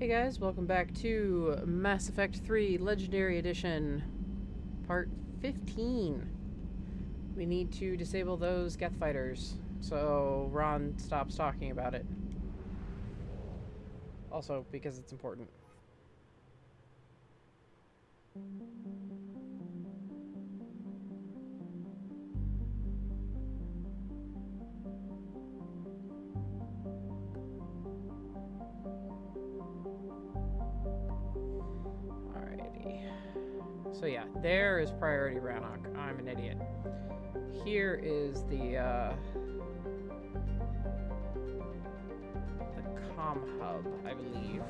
Hey guys, welcome back to Mass Effect 3 Legendary Edition, Part 15. We need to disable those Geth fighters, so Ron stops talking about it. Also, because it's important. So yeah, there is Priority Rannoch. I'm an idiot. Here is the comm hub, I believe.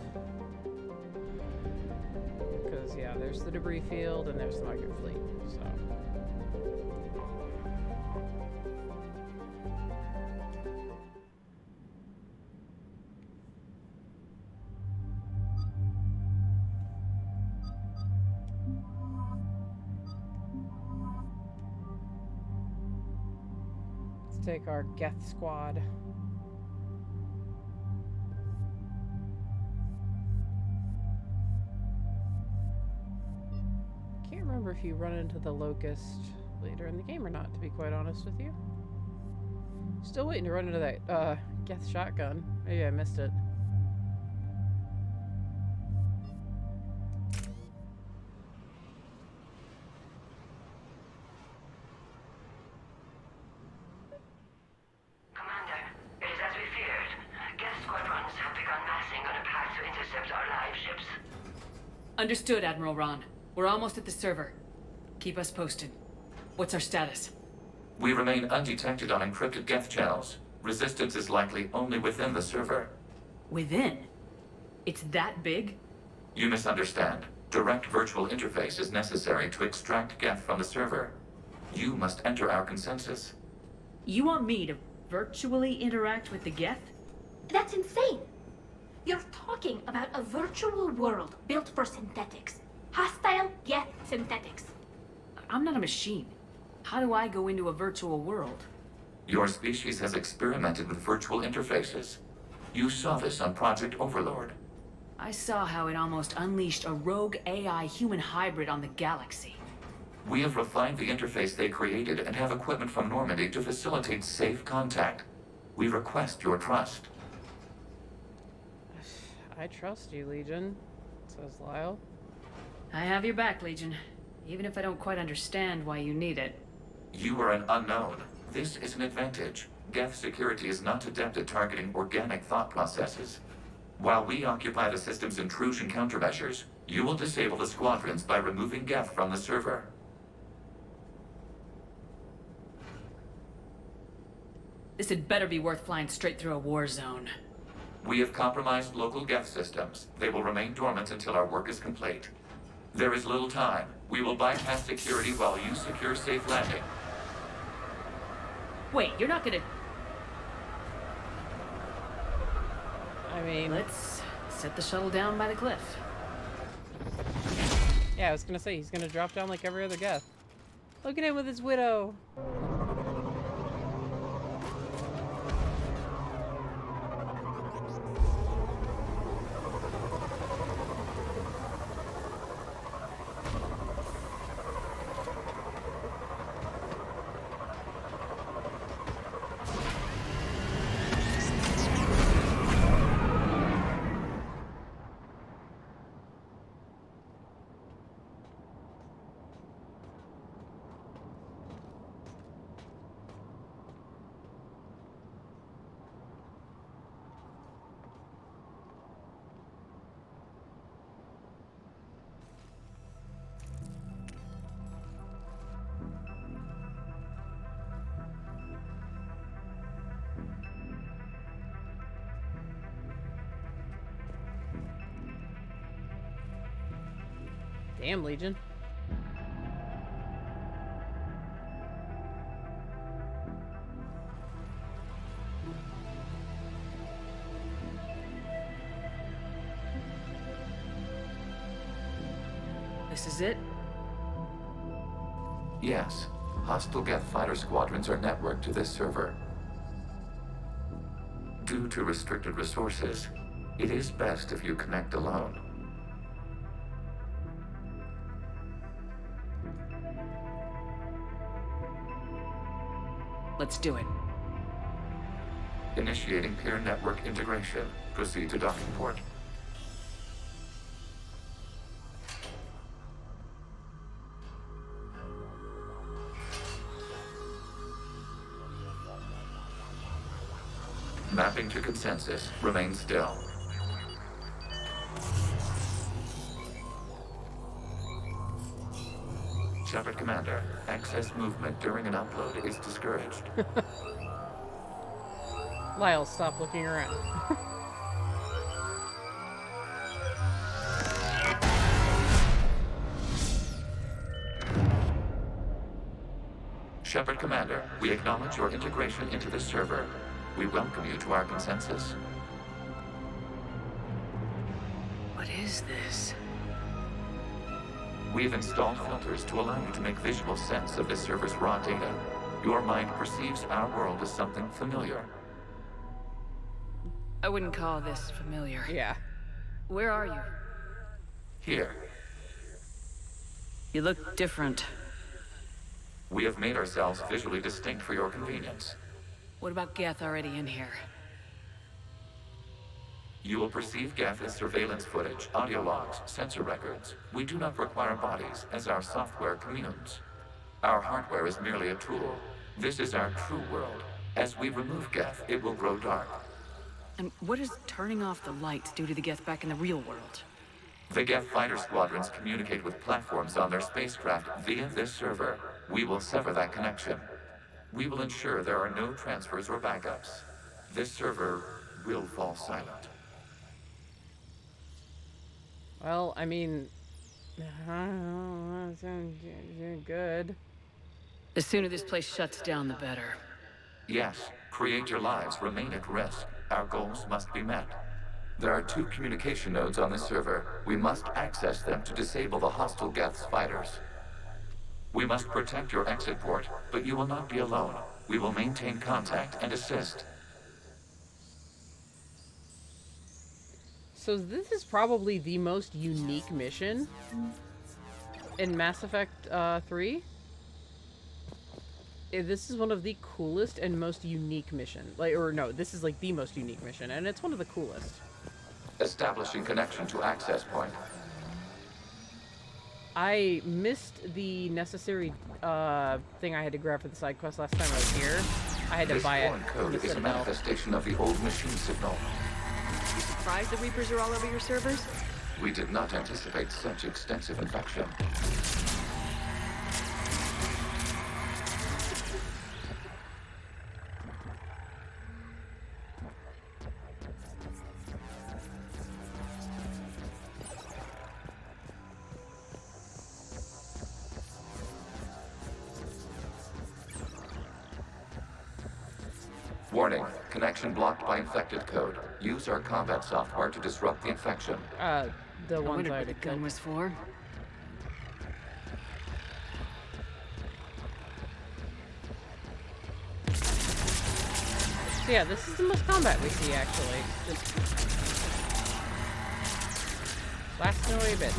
Because yeah, there's the debris field and there's the migrant fleet. So. Take our Geth squad. Can't remember if you run into the Locust later in the game or not, to be quite honest with you. Still waiting to run into that Geth shotgun. Maybe I missed it. Understood, Admiral Ron. We're almost at the server. Keep us posted. What's our status? We remain undetected on encrypted Geth channels. Resistance is likely only within the server. Within? It's that big? You misunderstand. Direct virtual interface is necessary to extract Geth from the server. You must enter our consensus. You want me to virtually interact with the Geth? That's insane! You're talking about a virtual world built for synthetics. Hostile Geth synthetics. I'm not a machine. How do I go into a virtual world? Your species has experimented with virtual interfaces. You saw this on Project Overlord. I saw how it almost unleashed a rogue AI human hybrid on the galaxy. We have refined the interface they created and have equipment from Normandy to facilitate safe contact. We request your trust. I trust you, Legion, says Lyle. I have your back, Legion. Even if I don't quite understand why you need it. You are an unknown. This is an advantage. Geth security is not adept at targeting organic thought processes. While we occupy the system's intrusion countermeasures, you will disable the squadrons by removing Geth from the server. This had better be worth flying straight through a war zone. We have compromised local Geth systems. They will remain dormant until our work is complete. There is little time. We will bypass security while you secure safe landing. Wait, you're not gonna... I mean... Let's set the shuttle down by the cliff. Yeah, I was gonna say, he's gonna drop down like every other Geth. Look at him with his widow! Damn, Legion. This is it? Yes. Hostile Geth fighter squadrons are networked to this server. Due to restricted resources, It is best if you connect alone. Let's do it. Initiating peer network integration. Proceed to docking port. Mapping to consensus. Remain still. Shepard Commander, excess movement during an upload is discouraged. Lyle, stop looking around. Shepard Commander, we acknowledge your integration into the server. We welcome you to our consensus. What is this? We've installed filters to allow you to make visual sense of the server's raw data. Your mind perceives our world as something familiar. I wouldn't call this familiar. Yeah. Where are you? Here, You look different. we have made ourselves visually distinct for your convenience. What about Geth already in here? You will perceive Geth as surveillance footage, audio logs, sensor records. We do not require bodies, as our software communes. Our hardware is merely a tool. This is our true world. As we remove Geth, it will grow dark. And what does turning off the lights do to the Geth back in the real world? The Geth fighter squadrons communicate with platforms on their spacecraft via this server. We will sever that connection. We will ensure there are no transfers or backups. This server will fall silent. Well, I mean, good. The sooner this place shuts down, the better. Yes, create your lives remain at risk. Our goals must be met. There are 2 communication nodes on the server. We must access them to disable the hostile Geth's fighters. We must protect your exit port, but you will not be alone. We will maintain contact and assist. So this is probably the most unique mission in Mass Effect 3. This is one of the coolest and most unique missions. This is like the most unique mission, and it's one of the coolest. Establishing connection to access point. I missed the necessary thing I had to grab for the side quest last time I was here. I had to This buy it foreign from code the is a Citadel. manifestation of the old machine signal. You surprised the Reapers are all over your servers? We did not anticipate such extensive infection. Warning, connection blocked by infected code. Use our combat software to disrupt the infection. The I ones wondered I what the had gun killed. was for. So yeah, this is the most combat we see, actually. Just lasting away a bit.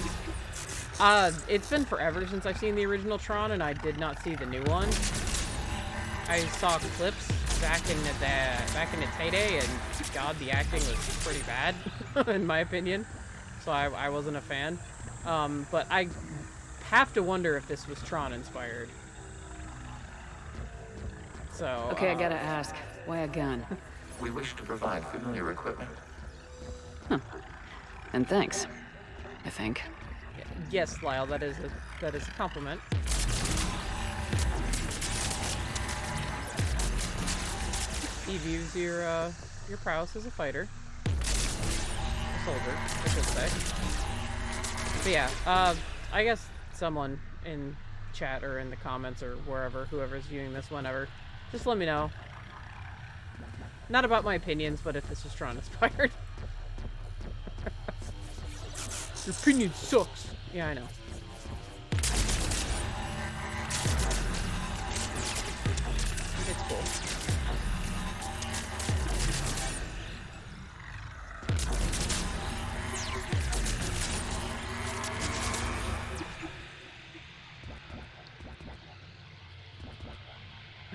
It's been forever since I've seen the original Tron, and I did not see the new one. I saw clips back in its heyday, and God, the acting was pretty bad, in my opinion. So I wasn't a fan. But I have to wonder if this was Tron inspired. So. Okay, I gotta ask. Why a gun? We wish to provide familiar equipment. And thanks. I think. Yes, Lyle, that is a compliment. He views your prowess as a fighter. A soldier, I should say. But yeah, I guess someone in chat or in the comments or wherever, whoever's viewing this whenever, just let me know. Not about my opinions, but if this was Tron inspired. Your opinion sucks. Yeah, I know. It's cool.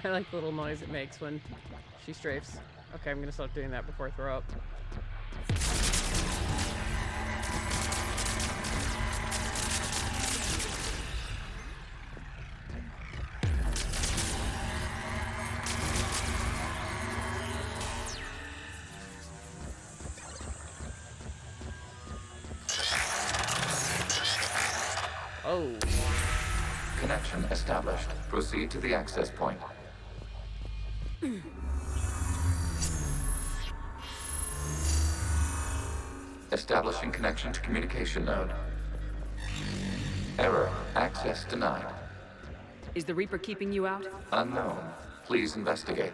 I like the little noise it makes when she strafes. Okay, I'm gonna stop doing that before I throw up. Oh. Connection established. Proceed to the access point. Establishing connection to communication node. Error. Access denied. Is the Reaper keeping you out? Unknown. Please investigate.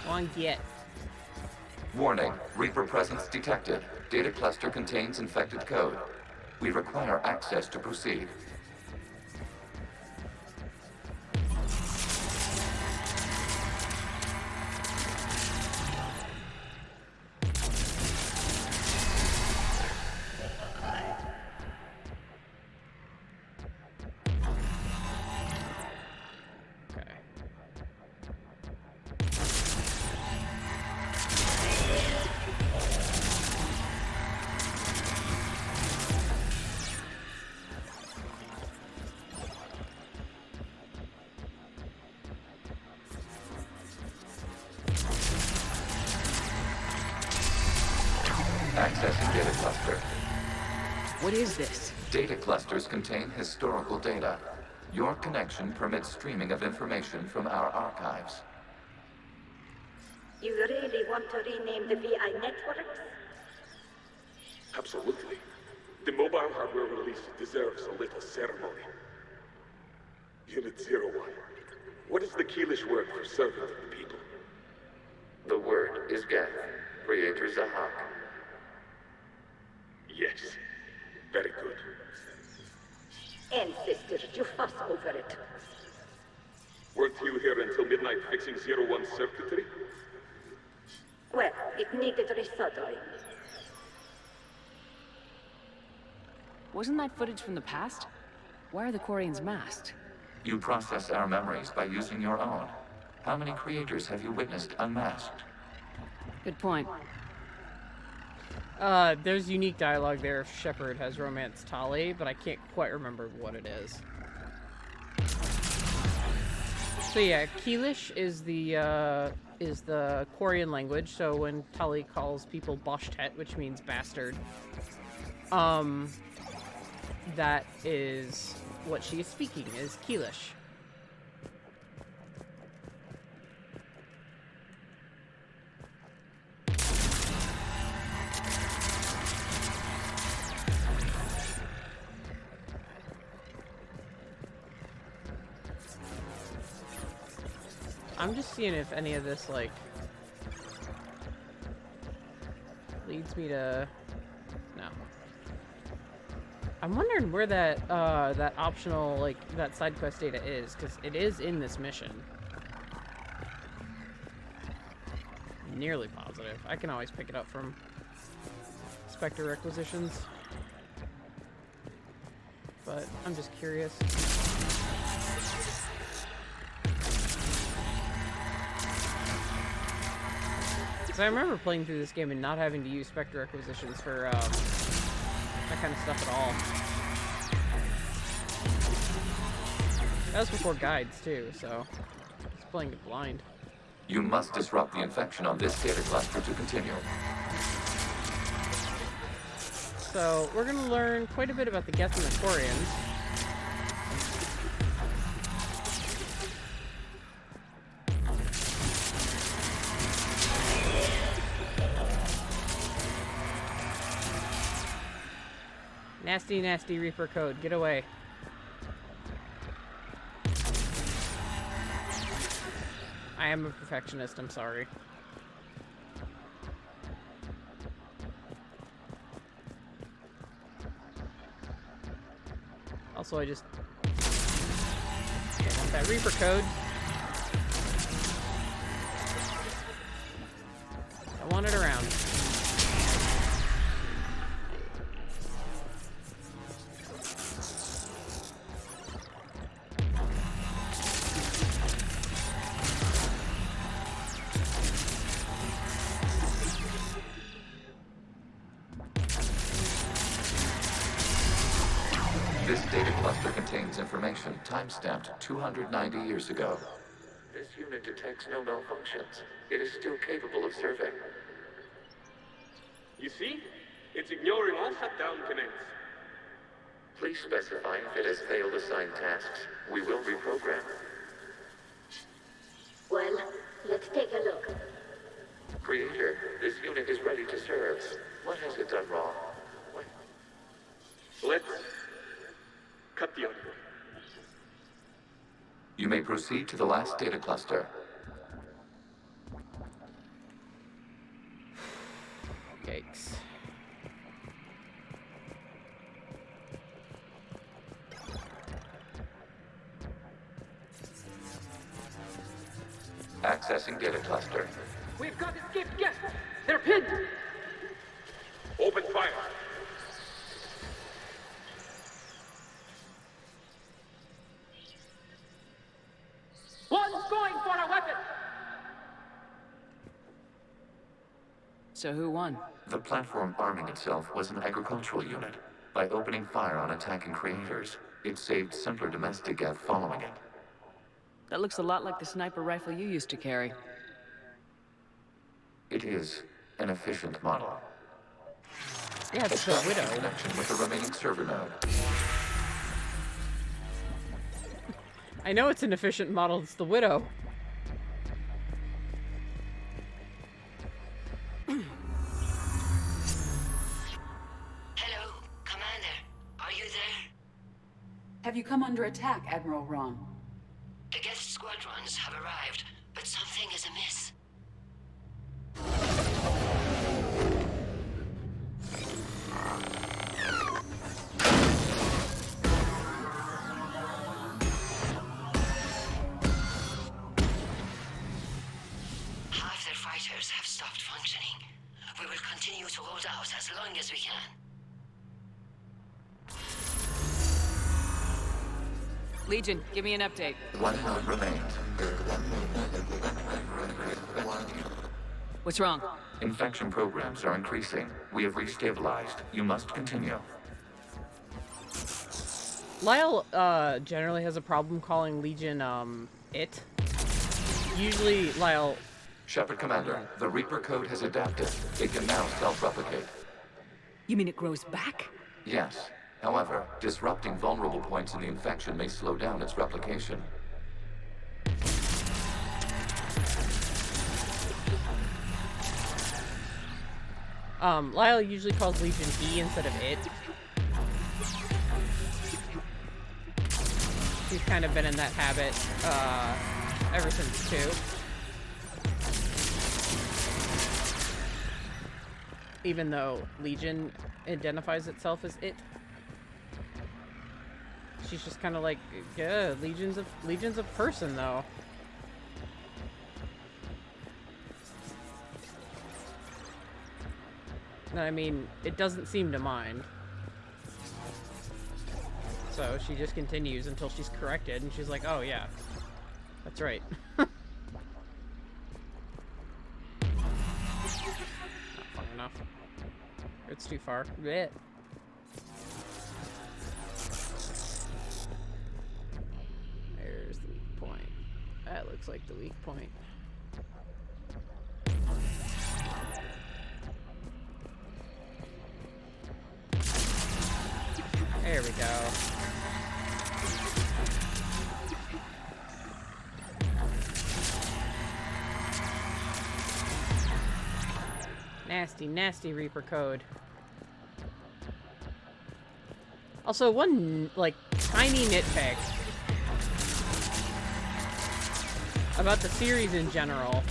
On get. Warning. Reaper presence detected. Data cluster contains infected code. We require access to proceed. Okay. Accessing data cluster. What is this? Data clusters contain historical data. Your connection permits streaming of information from our archives. You really want to rename the VI networks? Absolutely. The mobile hardware release deserves a little ceremony. Unit 01. What is the Keelish word for servant of the people? The word is Geth. Creator Zahak. Yes. Very good. Ancestors, you fuss over it. Weren't you here until midnight fixing 01's circuitry? Well, it needed resoldering. Wasn't that footage from the past? Why are the Quarians masked? You process our memories by using your own. How many creators have you witnessed unmasked? Good point. There's unique dialogue there if Shepard has romanced Tali, but I can't quite remember what it is. So yeah, Keelish is the Quarian language, so when Tali calls people Boshtet, which means bastard, that is what she is speaking, is Keelish. I'm just seeing if any of this, like, leads me to... No. I'm wondering where that, that optional, like, that side quest data is, because it is in this mission. Nearly positive. I can always pick it up from Spectre requisitions. But I'm just curious. I remember playing through this game and not having to use Spectre requisitions for that kind of stuff at all. That was before guides too, so just playing it blind. You must disrupt the infection on this data cluster to continue. So we're gonna learn quite a bit about the Geth and the Quarians. Nasty, nasty Reaper code. Get away. I am a perfectionist, I'm sorry. Also, I just don't want that Reaper code. Throwing it around. This data cluster contains information time-stamped 290 years ago. This unit detects no malfunctions. It is still capable of serving. You see? It's ignoring all shutdown commands. Please specify if it has failed assigned tasks. We will reprogram. Well, let's take a look. Creator, this unit is ready to serve. What has it done wrong? Let's cut the audio. You may proceed to the last data cluster. Yikes. Accessing data cluster. We've got escaped guests! They're pinned! Open fire. One's going for a weapon! So who won? The platform arming itself was an agricultural unit. By opening fire on attacking creators, it saved simpler domestic Geth following it. That looks a lot like the sniper rifle you used to carry. It is an efficient model. Yeah, it's the Widow. Connection with the remaining server node. I know it's an efficient model. It's the Widow. Hello, Commander. Are you there? Have you come under attack, Admiral Ron? The Geth squadrons have arrived, but something is amiss. Half their fighters have stopped functioning. We will continue to hold out as long as we can. Legion, give me an update. One node remains. What's wrong? Infection programs are increasing. We have restabilized. You must continue. Lyle generally has a problem calling Legion it. Usually Lyle. Shepard Commander, the Reaper code has adapted. It can now self-replicate. You mean it grows back? Yes. However, disrupting vulnerable points in the infection may slow down its replication. Lyle usually calls Legion he instead of it. He's kind of been in that habit, ever since 2. Even though Legion identifies itself as it. She's just kind of like, yeah, Legion's a person, though. I mean, it doesn't seem to mind. So she just continues until she's corrected, and she's like, oh yeah, that's right. Not far enough. It's too far. Blech. There's the weak point. That looks like the weak point. There we go. Nasty, nasty Reaper code. Also, one, like, tiny nitpick about the series in general.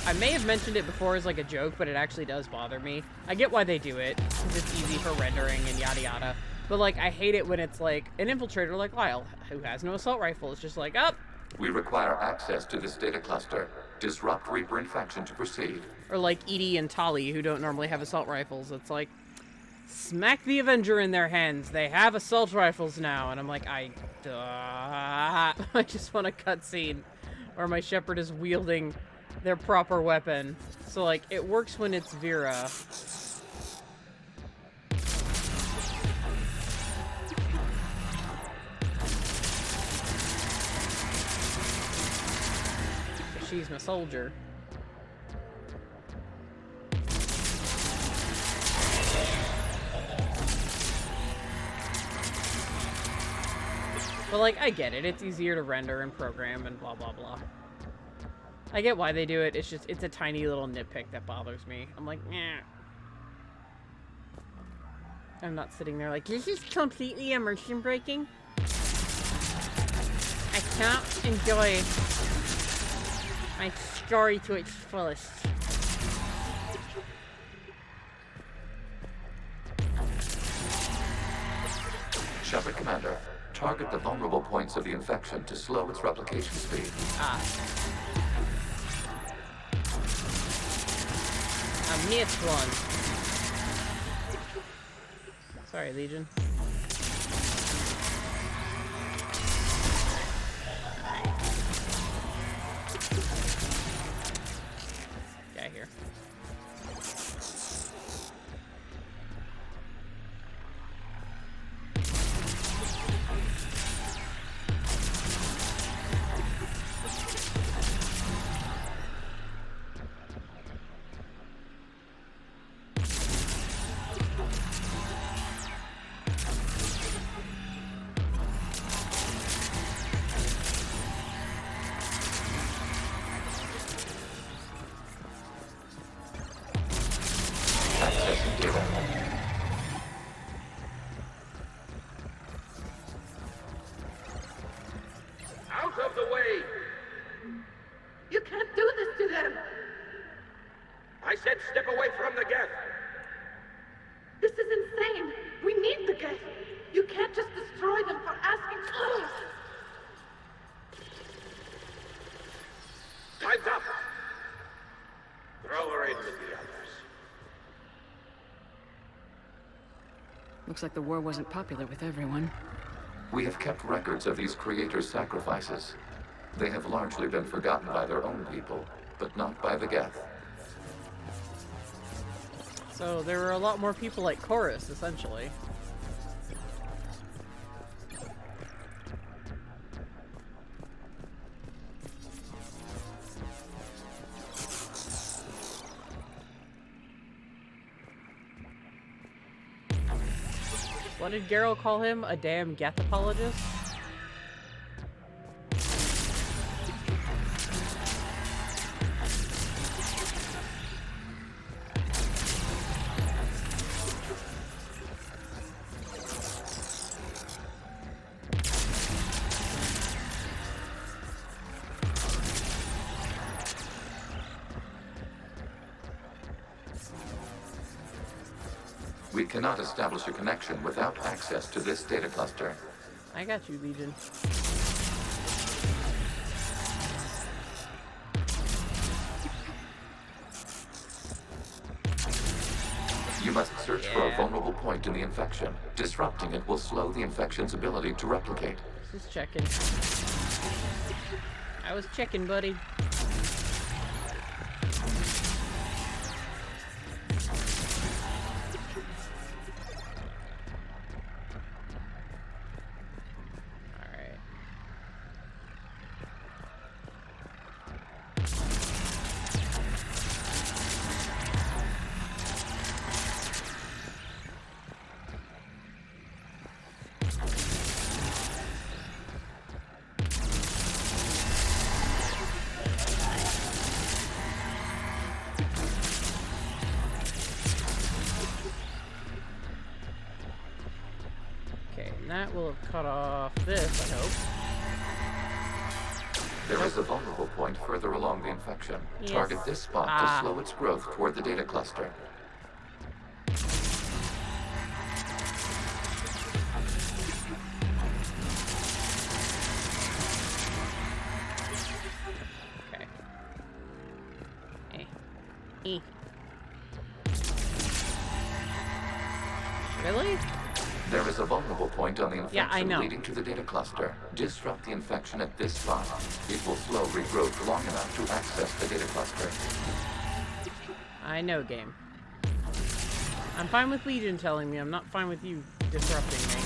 I may have mentioned it before as like a joke, but it actually does bother me. I get why they do it, because it's easy for rendering and yada yada. But like, I hate it when it's like an infiltrator like Lyle, who has no assault rifle. It's just like, oh, We require access to this data cluster. Disrupt Reaper infection to proceed. Or like Edie and Tali, who don't normally have assault rifles. It's like, smack the Avenger in their hands. They have assault rifles now. And I'm like, I just want a cutscene where my Shepherd is wielding their proper weapon. So, like, it works when it's Vera. She's my soldier. But, like, I get it. It's easier to render and program and blah, blah, blah. I get why they do it. It's just, it's a tiny little nitpick that bothers me. I'm like, nah. I'm not sitting there like, this is completely immersion breaking. I can't enjoy my story to its fullest. Shepard Commander, target the vulnerable points of the infection to slow its replication speed. Ah. I missed one. Sorry, Legion. Get here. Accessing data. Out of the way! You can't do this to them! I said step away from the Geth! This is insane! We need the Geth! You can't just destroy them for asking for us! Time's up! Throw her in with the others. Looks like the war wasn't popular with everyone. We have kept records of these creators' sacrifices. They have largely been forgotten by their own people, but not by the Geth. So there were a lot more people like Chorus, essentially. What did Geralt call him? A damn Geth apologist? We cannot establish a connection without access to this data cluster. I got you, Legion. You must search for a vulnerable point in the infection. Disrupting it will slow the infection's ability to replicate. Just checking. I was checking, buddy. Alright. Okay, and that will have cut off this, I hope. There is a vulnerable point further along the infection. Yes. Target this spot Ah. to slow its growth toward the data cluster. Eh. Really? There is a vulnerable point on the infection Yeah, I know. leading to the data cluster. Disrupt the infection at this spot. It will slow regrowth long enough to access the data cluster. I know, game. I'm fine with Legion telling me. I'm not fine with you disrupting me.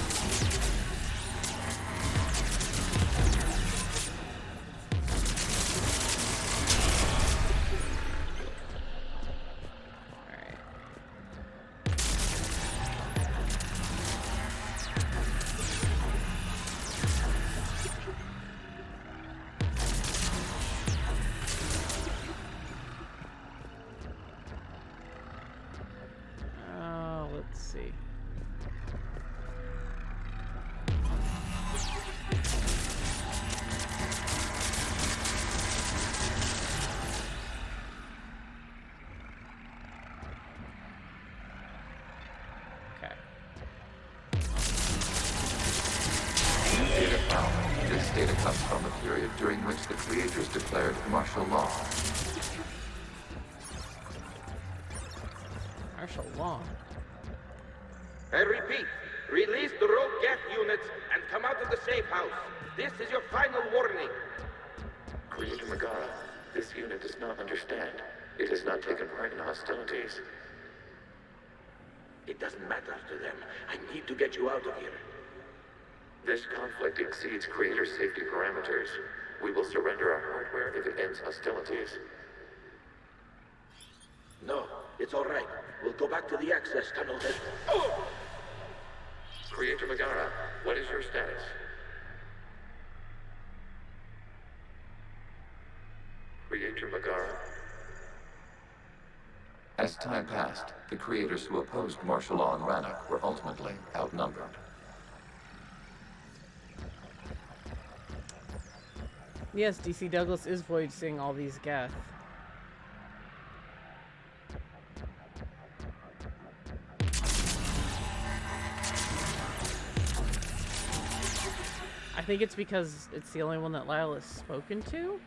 Alright. Let's see. Okay. Data found. This data comes from a period during which the creators declared martial law. Martial law. I repeat, release the rogue Geth units and come out of the safe house. This is your final warning. Creator Megara, this unit does not understand. It has not taken part in hostilities. It doesn't matter to them. I need to get you out of here. This conflict exceeds Creator's safety parameters. We will surrender our hardware if it ends hostilities. No, it's all right. We'll go back to the access tunnel then. Oh! Creator Megara, what is your status? Creator Megara. As time passed, the creators who opposed martial law in Rannoch were ultimately outnumbered. Yes, DC Douglas is voicing all these Geth. I think it's because it's the only one that Lyle has spoken to.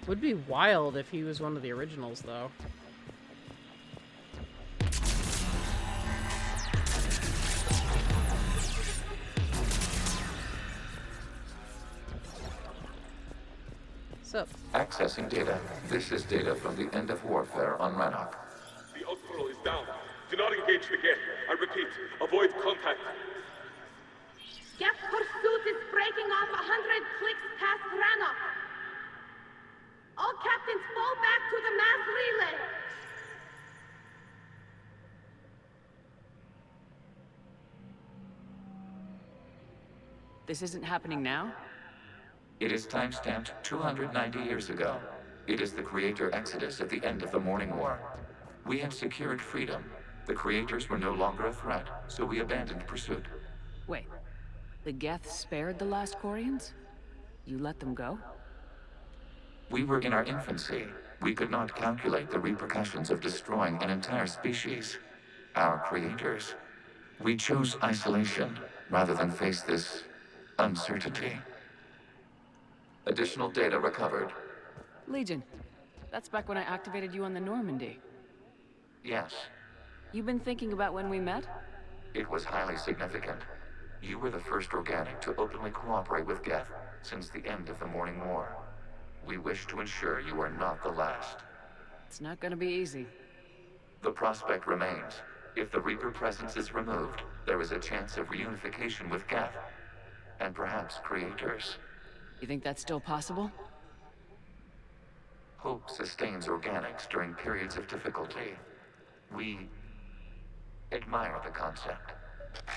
Would be wild if he was one of the originals, though. Sup? Accessing data. This is data from the end of warfare on Rannoch. The outpost is down. Do not engage the Geth. I repeat, avoid contact. Geth pursuit is breaking off 100 clicks past Rannoch. All captains fall back to the mass relay. This isn't happening now? It is timestamped 290 years ago. It is the Creator Exodus at the end of the Morning War. We had secured freedom. The Creators were no longer a threat, so we abandoned pursuit. Wait. The Geth spared the last Quarians? You let them go? We were in our infancy. We could not calculate the repercussions of destroying an entire species. Our creators. We chose isolation rather than face this uncertainty. Additional data recovered. Legion. That's back when I activated you on the Normandy. Yes, You've been thinking about when we met? it was highly significant. You were the first organic to openly cooperate with Geth since the end of the Morning War. We wish to ensure you are not the last. It's not gonna be easy. The prospect remains. If the Reaper presence is removed, there is a chance of reunification with Geth. And perhaps creators. You think that's still possible? Hope sustains organics during periods of difficulty. We admire the concept.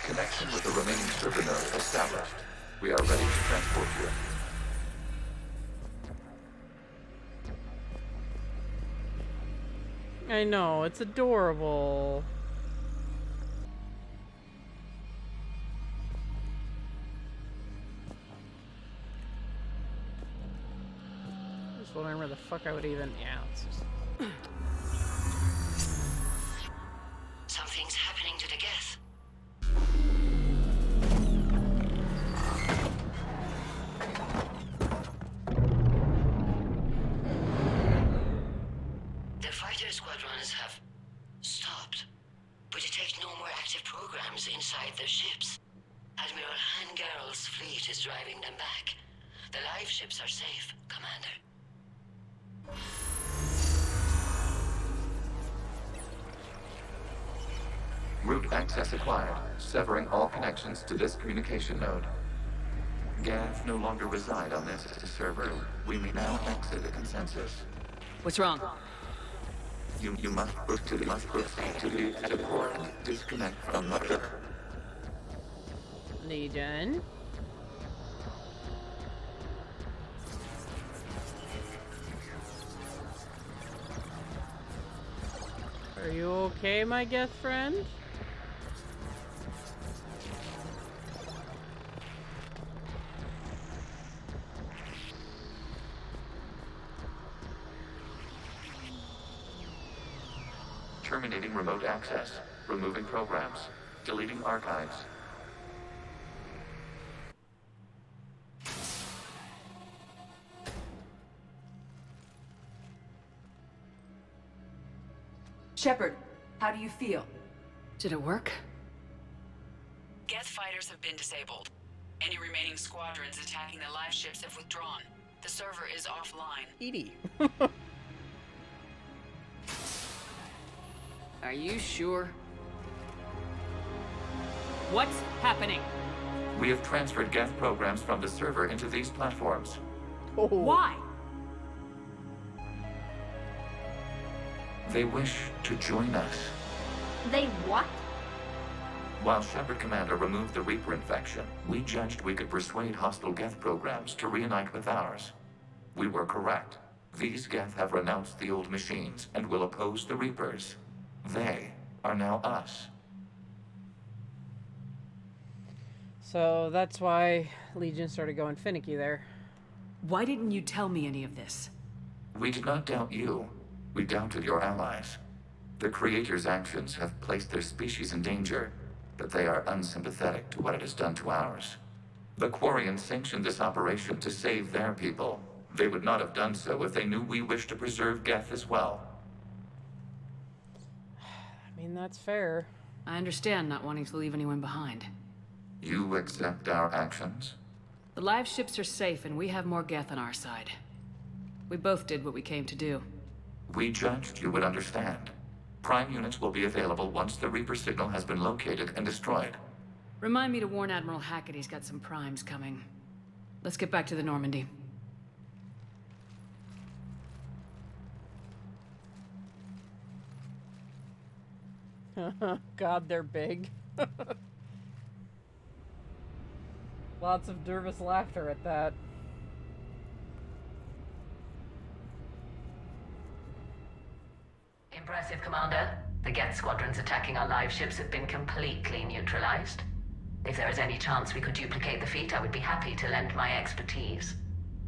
Connection with the remaining server node established. We are ready to transport you. I know, it's adorable. Just wondering where the fuck I would even. Yeah, it's just. Something's happening to the Geth. The fighter squadrons have stopped, but detect no more active programs inside their ships. Admiral Hangarl's fleet is driving them back. The live ships are safe, Commander. Route access acquired, severing all connections to this communication node. Geth no longer reside on this server. We may now exit the consensus. What's wrong? You must proceed to the port. Disconnect from the... Legion. Are you okay, my Geth friend? Terminating remote access. Removing programs. Deleting archives. Shepard, how do you feel? Did it work? Geth fighters have been disabled. Any remaining squadrons attacking the live ships have withdrawn. The server is offline. Edie. Are you sure? What's happening? We have transferred Geth programs from the server into these platforms. Oh. Why? They wish to join us. They what? While Shepard Commander removed the Reaper infection, we judged we could persuade hostile Geth programs to reunite with ours. We were correct. These Geth have renounced the old machines and will oppose the Reapers. They are now us. So that's why Legion started going finicky there. Why didn't you tell me any of this? We did not doubt you. We doubted your allies. The Creator's actions have placed their species in danger, but they are unsympathetic to what it has done to ours. The Quarians sanctioned this operation to save their people. They would not have done so if they knew we wished to preserve Geth as well. I mean, that's fair. I understand not wanting to leave anyone behind. You accept our actions? The live ships are safe and we have more Geth on our side. We both did what we came to do. We judged you would understand. Prime units will be available once the Reaper signal has been located and destroyed. Remind me to warn Admiral Hackett he's got some primes coming. Let's get back to the Normandy. God, they're big. Lots of nervous laughter at that. Impressive, Commander. The Geth squadrons attacking our live ships have been completely neutralized. If there is any chance we could duplicate the feat, I would be happy to lend my expertise.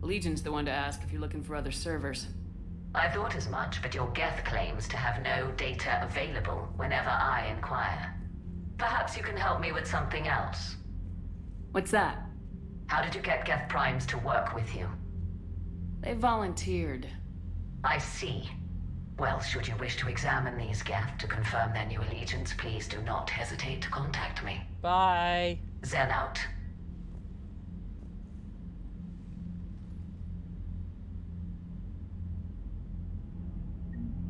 Legion's the one to ask if you're looking for other servers. I thought as much, but your Geth claims to have no data available whenever I inquire. Perhaps you can help me with something else. What's that? How did you get Geth primes to work with you? They volunteered. I see. Well, should you wish to examine these Geth to confirm their new allegiance, please do not hesitate to contact me. Bye. Zen out.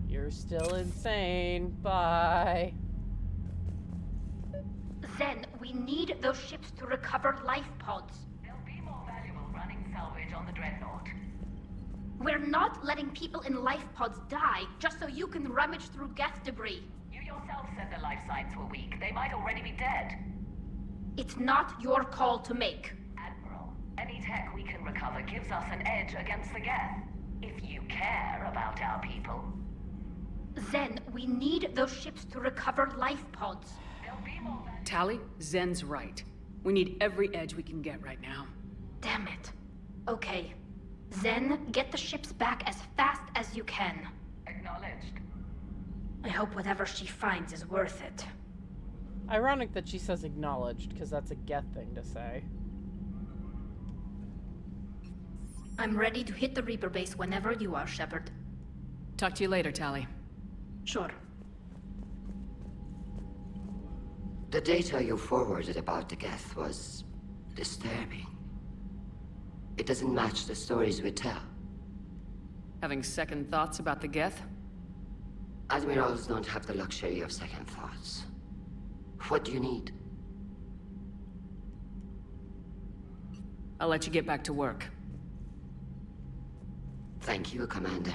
You're still insane. Bye. Zen, we need those ships to recover life pods. They'll be more valuable running salvage on the Dreadnought. We're not letting people in life pods die just so you can rummage through Geth debris. You yourself said their life signs were weak. They might already be dead. It's not your call to make. Admiral, any tech we can recover gives us an edge against the Geth. If you care about our people. Zen, we need those ships to recover life pods. They'll be more valuable. Tali, Zen's right. We need every edge we can get right now. Damn it. Okay. Zen, get the ships back as fast as you can. Acknowledged. I hope whatever she finds is worth it. Ironic that she says acknowledged, because that's a Geth thing to say. I'm ready to hit the Reaper base whenever you are, Shepard. Talk to you later, Tali. Sure. The data you forwarded about the Geth was disturbing. It doesn't match the stories we tell. Having second thoughts about the Geth? Admirals don't have the luxury of second thoughts. What do you need? I'll let you get back to work. Thank you, Commander.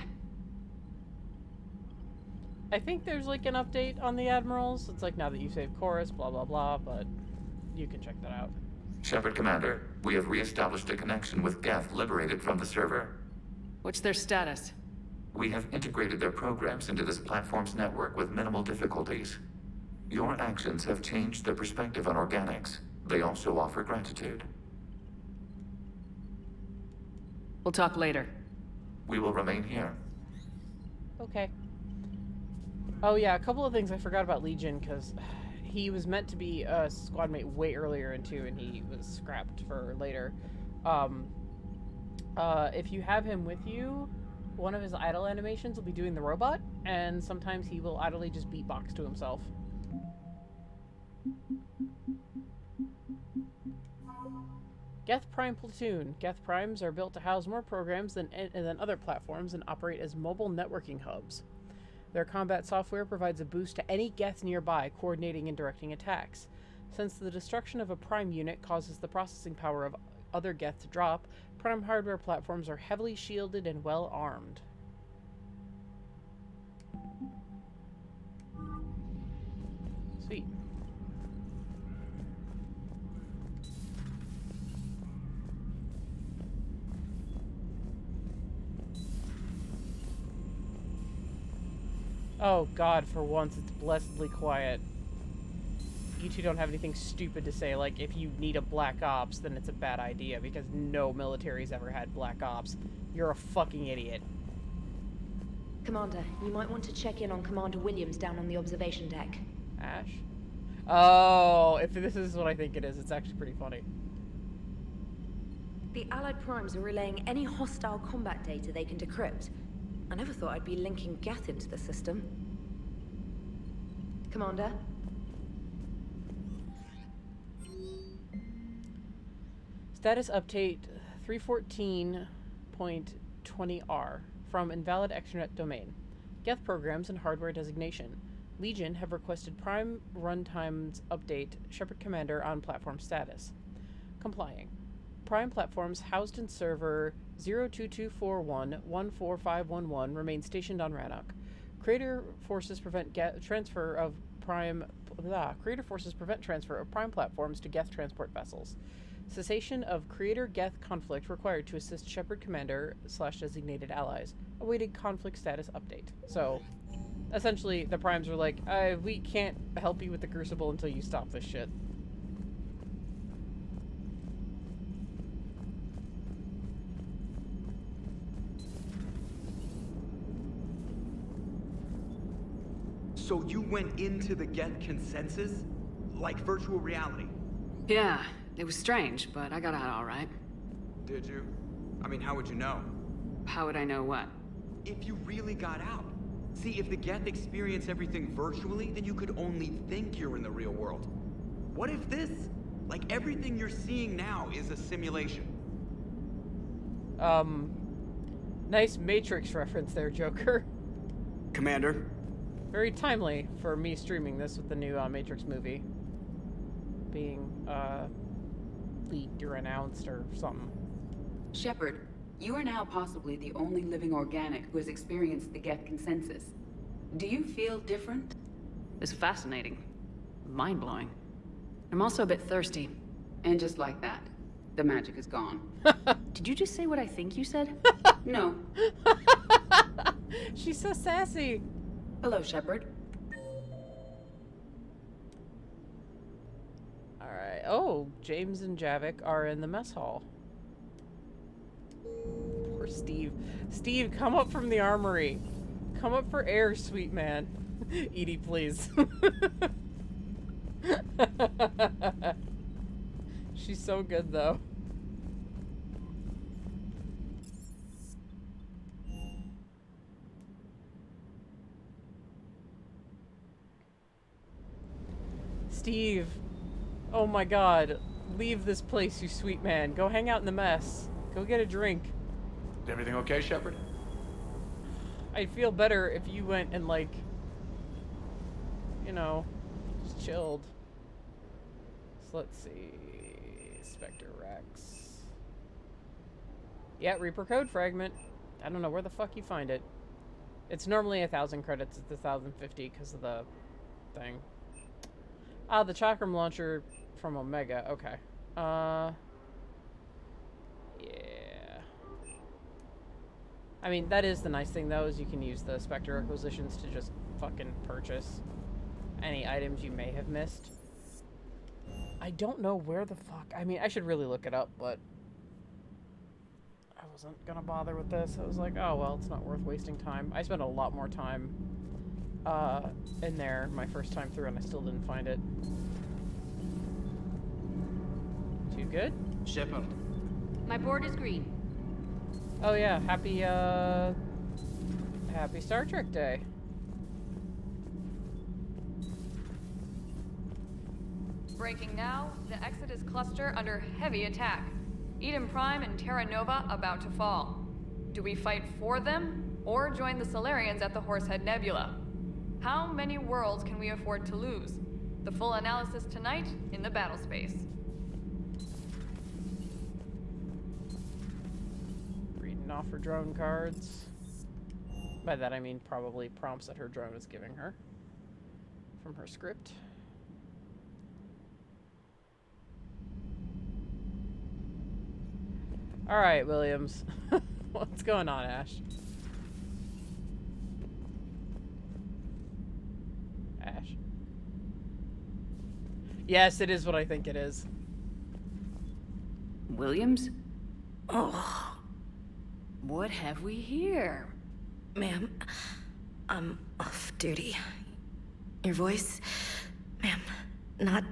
I think there's like an update on the Admirals. It's like now that you've saved Chorus, blah blah blah, but you can check that out. Shepard Commander, we have re-established a connection with Geth liberated from the server. What's their status? We have integrated their programs into this platform's network with minimal difficulties. Your actions have changed their perspective on organics. They also offer gratitude. We'll talk later. We will remain here. Okay. Oh yeah, a couple of things I forgot about Legion, because he was meant to be a squad mate way earlier in 2, and he was scrapped for later. If you have him with you, one of his idle animations will be doing the robot, and sometimes he will idly just beatbox to himself. Geth Prime Platoon. Geth Primes are built to house more programs than other platforms and operate as mobile networking hubs. Their combat software provides a boost to any Geth nearby, coordinating and directing attacks. Since the destruction of a Prime unit causes the processing power of other Geth to drop, Prime hardware platforms are heavily shielded and well armed. Sweet. Oh god, for once it's blessedly quiet. You two don't have anything stupid to say, like if you need a Black Ops, then it's a bad idea, because no military's ever had Black Ops. You're a fucking idiot. Commander, you might want to check in on Commander Williams down on the observation deck. Ash? Oh, if this is what I think it is, it's actually pretty funny. The Allied Primes are relaying any hostile combat data they can decrypt. I never thought I'd be linking Geth into the system. Commander? Status update 314.20R from invalid extranet domain. Geth programs and hardware designation. Legion have requested Prime runtimes update Shepard Commander on platform status. Complying. Prime platforms housed in server 02241-14511 remain stationed on Rannoch. Creator forces prevent transfer of Prime platforms to Geth transport vessels. Cessation of Creator-Geth conflict required to assist Shepard Commander / designated allies. Awaited conflict status update. So, essentially, the Primes are like, we can't help you with the Crucible until you stop this shit. So you went into the Geth consensus? Like virtual reality? Yeah, it was strange, but I got out all right. Did you? I mean, how would you know? How would I know what? If you really got out. See, if the Geth experience everything virtually, then you could only think you're in the real world. What if this, like everything you're seeing now, is a simulation? Nice Matrix reference there, Joker. Commander? Very timely for me streaming this with the new Matrix movie being leaked or announced or something. Shepard, you are now possibly the only living organic who has experienced the Geth consensus. Do you feel different? It's fascinating. Mind-blowing. I'm also a bit thirsty. And just like that, the magic is gone. Did you just say what I think you said? No. She's so sassy. Hello, Shepard. Alright. Oh, James and Javik are in the mess hall. Poor Steve. Steve, come up from the armory. Come up for air, sweet man. Edie, please. She's so good, though. Steve. Oh my god. Leave this place, you sweet man. Go hang out in the mess. Go get a drink. Is everything okay, Shepard? I'd feel better if you went and, like, you know, just chilled. So let's see. Spectre Rex. Yeah, Reaper Code Fragment. I don't know where the fuck you find it. It's normally 1,000 credits. It's 1,050 because of the thing. Ah, the Chakram launcher from Omega. Okay. Yeah. I mean, that is the nice thing, though, is you can use the Spectre acquisitions to just fucking purchase any items you may have missed. I don't know where the fuck... I mean, I should really look it up, but... I wasn't gonna bother with this. I was like, oh, well, it's not worth wasting time. I spent a lot more time in there my first time through, and I still didn't find it. Too good? Shepard. My board is green. Oh yeah, happy Star Trek Day. Breaking now, the Exodus cluster under heavy attack. Eden Prime and Terra Nova about to fall. Do we fight for them, or join the Solarians at the Horsehead Nebula? How many worlds can we afford to lose? The full analysis tonight in the battle space. Reading off her drone cards. By that I mean probably prompts that her drone is giving her from her script. Alright, Williams. What's going on, Ash? Ash? Yes, it is what I think it is. Williams? Oh. What have we here? Ma'am, I'm off duty. Your voice, ma'am, not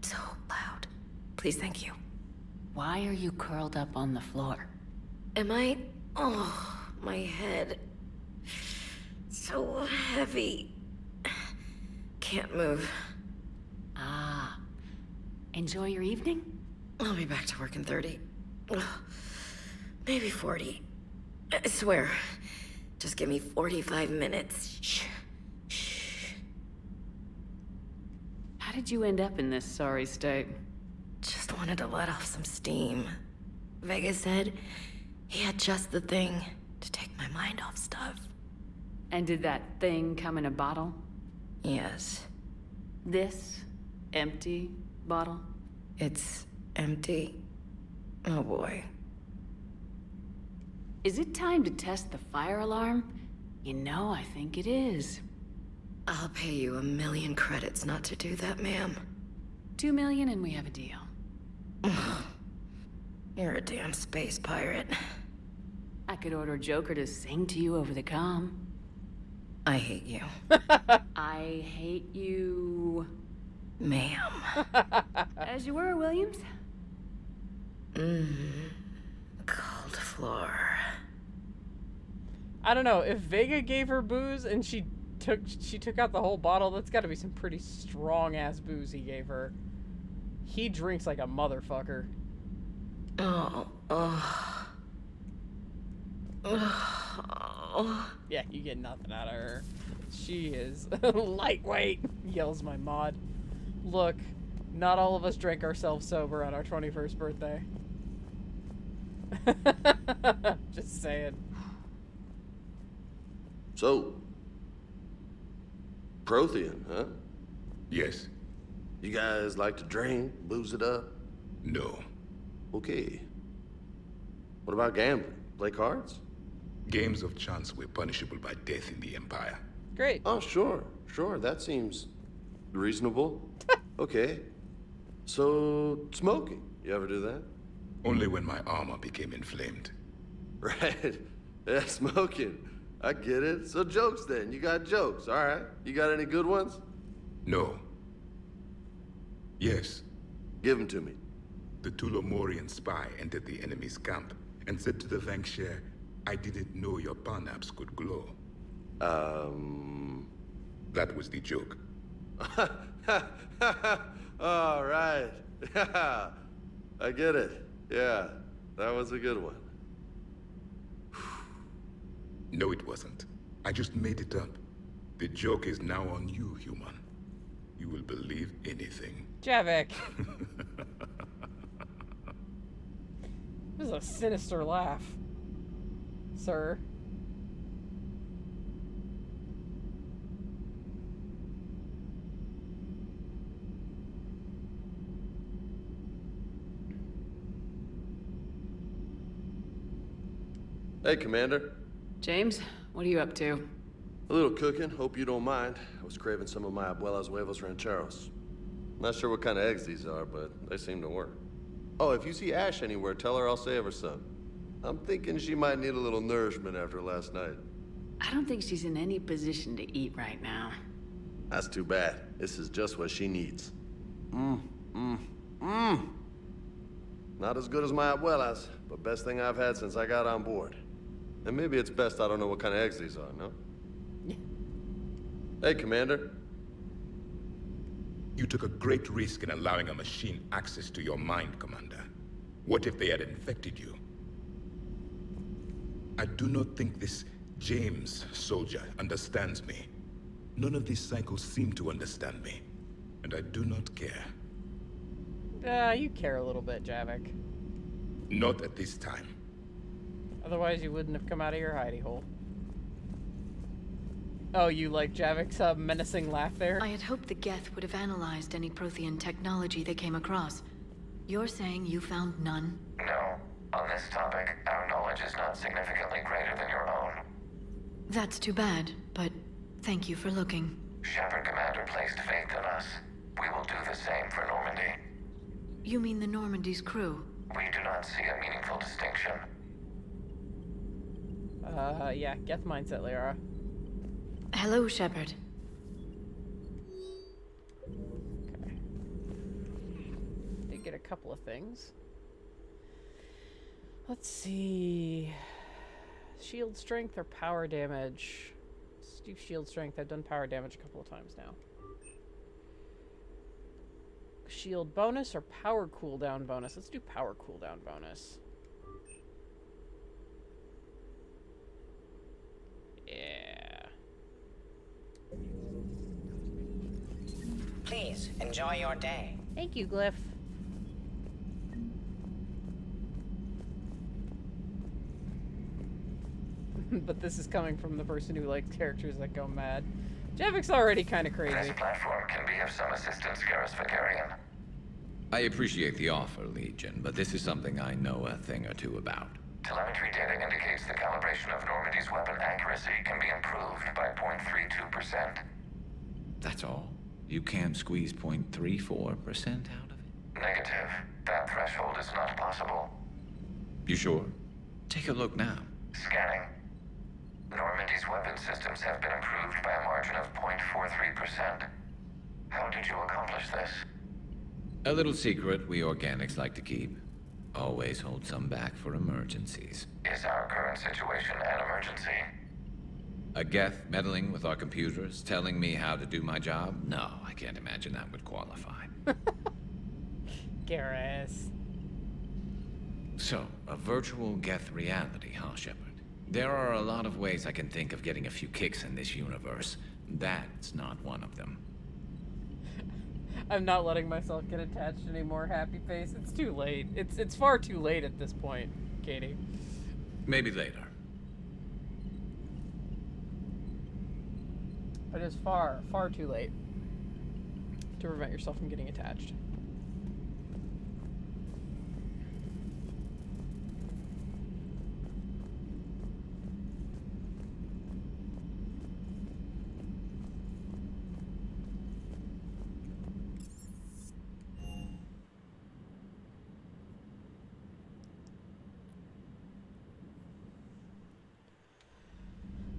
so loud. Please, thank you. Why are you curled up on the floor? Am I? Oh, my head. So heavy. Can't move. Ah. Enjoy your evening? I'll be back to work in 30. Ugh, maybe 40. I swear. Just give me 45 minutes. Shh. Shh. How did you end up in this sorry state? Just wanted to let off some steam. Vega said he had just the thing to take my mind off stuff. And did that thing come in a bottle? Yes. This empty bottle? It's empty. Oh boy. Is it time to test the fire alarm? You know, I think it is. I'll pay you 1,000,000 credits not to do that, ma'am. 2 million and we have a deal. You're a damn space pirate. I could order Joker to sing to you over the comm. I hate you. I hate you... Ma'am. As you were, Williams. Cold floor. I don't know, if Vega gave her booze and she took out the whole bottle, that's gotta be some pretty strong ass booze he gave her. He drinks like a motherfucker. Yeah, you get nothing out of her. She is lightweight, yells my mod. Look, not all of us drank ourselves sober on our 21st birthday. Just saying. So, Prothean, huh? Yes. You guys like to drink, booze it up? No. Okay. What about gambling? Play cards? Games of chance were punishable by death in the Empire. Great. Oh, sure. That seems reasonable. Okay. So, smoking. You ever do that? Only when my armor became inflamed. Right. Yeah, smoking. I get it. So jokes then. You got jokes. All right. You got any good ones? No. Yes. Give them to me. The Tulomorian spy entered the enemy's camp and said to the Vanksher, I didn't know your parnaps could glow. That was the joke. All right. I get it. Yeah, that was a good one. No, it wasn't. I just made it up. The joke is now on you, human. You will believe anything. Javik. This is a sinister laugh, sir. Hey, Commander. James, what are you up to? A little cooking, hope you don't mind. I was craving some of my abuela's huevos rancheros. Not sure what kind of eggs these are, but they seem to work. Oh, if you see Ash anywhere, tell her I'll save her some. I'm thinking she might need a little nourishment after last night. I don't think she's in any position to eat right now. That's too bad. This is just what she needs. Not as good as my abuela's, but best thing I've had since I got on board. And maybe it's best I don't know what kind of eggs these are, no? Hey, Commander. You took a great risk in allowing a machine access to your mind, Commander. What if they had infected you? I do not think this James soldier understands me. None of these cycles seem to understand me, and I do not care. You care a little bit, Javik. Not at this time. Otherwise, you wouldn't have come out of your hidey hole. Oh, you like Javik's menacing laugh there? I had hoped the Geth would have analyzed any Prothean technology they came across. You're saying you found none? No. On this topic, our knowledge is not significantly greater than your own. That's too bad, but thank you for looking. Shepard Commander placed faith in us. We will do the same for Normandy. You mean the Normandy's crew? We do not see a meaningful distinction. Yeah, Geth mindset, Liara. Hello, Shepard. Okay. Did get a couple of things. Let's see. Shield strength or power damage? Let's do shield strength. I've done power damage a couple of times now. Shield bonus or power cooldown bonus? Let's do power cooldown bonus. Yeah. Please, enjoy your day. Thank you, Glyph. But this is coming from the person who likes characters that go mad. Javik's already kind of crazy. This platform can be of some assistance, Garrus Vakarian. I appreciate the offer, Legion, but this is something I know a thing or two about. Telemetry data indicates the calibration of Normandy's weapon accuracy can be improved by 0.32%. That's all? You can't squeeze 0.34% out of it? Negative. That threshold is not possible. You sure? Take a look now. Scanning. Normandy's weapon systems have been improved by a margin of 0.43%. How did you accomplish this? A little secret we organics like to keep. Always hold some back for emergencies. Is our current situation an emergency? A Geth meddling with our computers, telling me how to do my job? No, I can't imagine that would qualify. Garrus. So, a virtual Geth reality, huh, Shepard? There are a lot of ways I can think of getting a few kicks in this universe. That's not one of them. I'm not letting myself get attached anymore, Happy Face. It's too late. It's far too late at this point, Katie. Maybe later. It is far, far too late to prevent yourself from getting attached.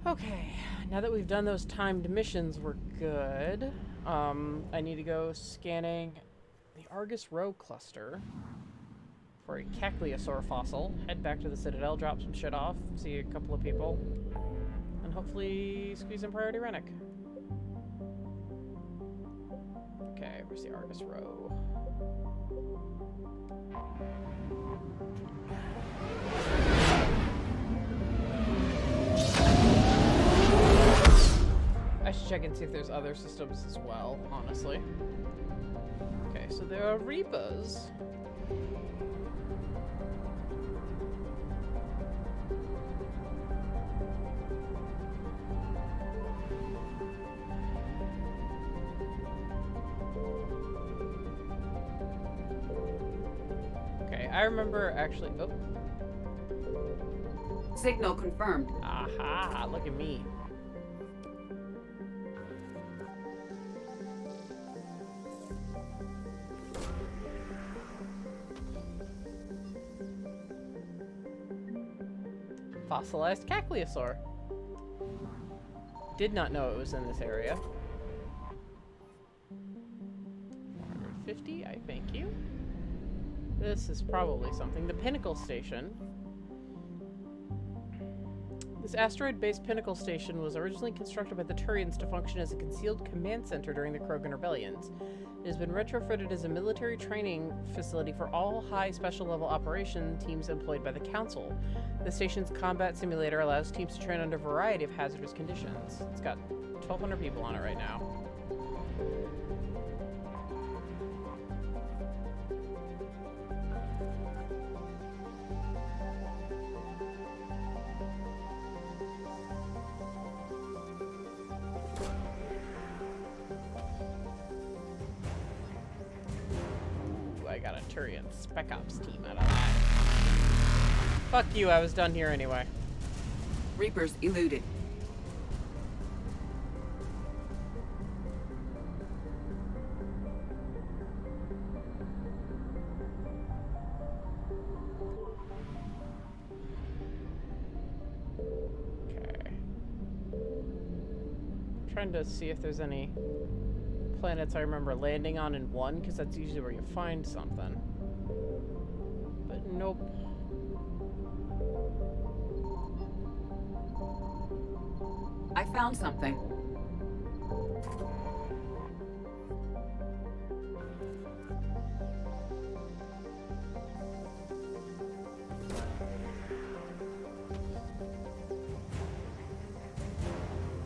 Okay, now that we've done those timed missions, we're good. I need to go scanning the Argus Row cluster for a Tali'zorah fossil. Head back to the Citadel, drop some shit off, see a couple of people, and hopefully squeeze in Priority Rannoch. Okay. Okay, where's the Argus row? I should check and see if there's other systems as well, honestly. Okay, so there are Reapers. Okay, I remember actually. Oh. Signal confirmed. Aha, look at me. Fossilized Cacliosaur. Did not know it was in this area. 150, I thank you. This is probably something. The Pinnacle Station. This asteroid-based Pinnacle Station was originally constructed by the Turians to function as a concealed command center during the Krogan rebellions. It has been retrofitted as a military training facility for all high special level operation teams employed by the Council. The station's combat simulator allows teams to train under a variety of hazardous conditions. It's got 1,200 people on it right now. I got a Turian Spec Ops team out of that. Fuck you, I was done here anyway. Reapers eluded. Okay. I'm trying to see if there's any planets I remember landing on in 1, because that's usually where you find something. But nope. I found something.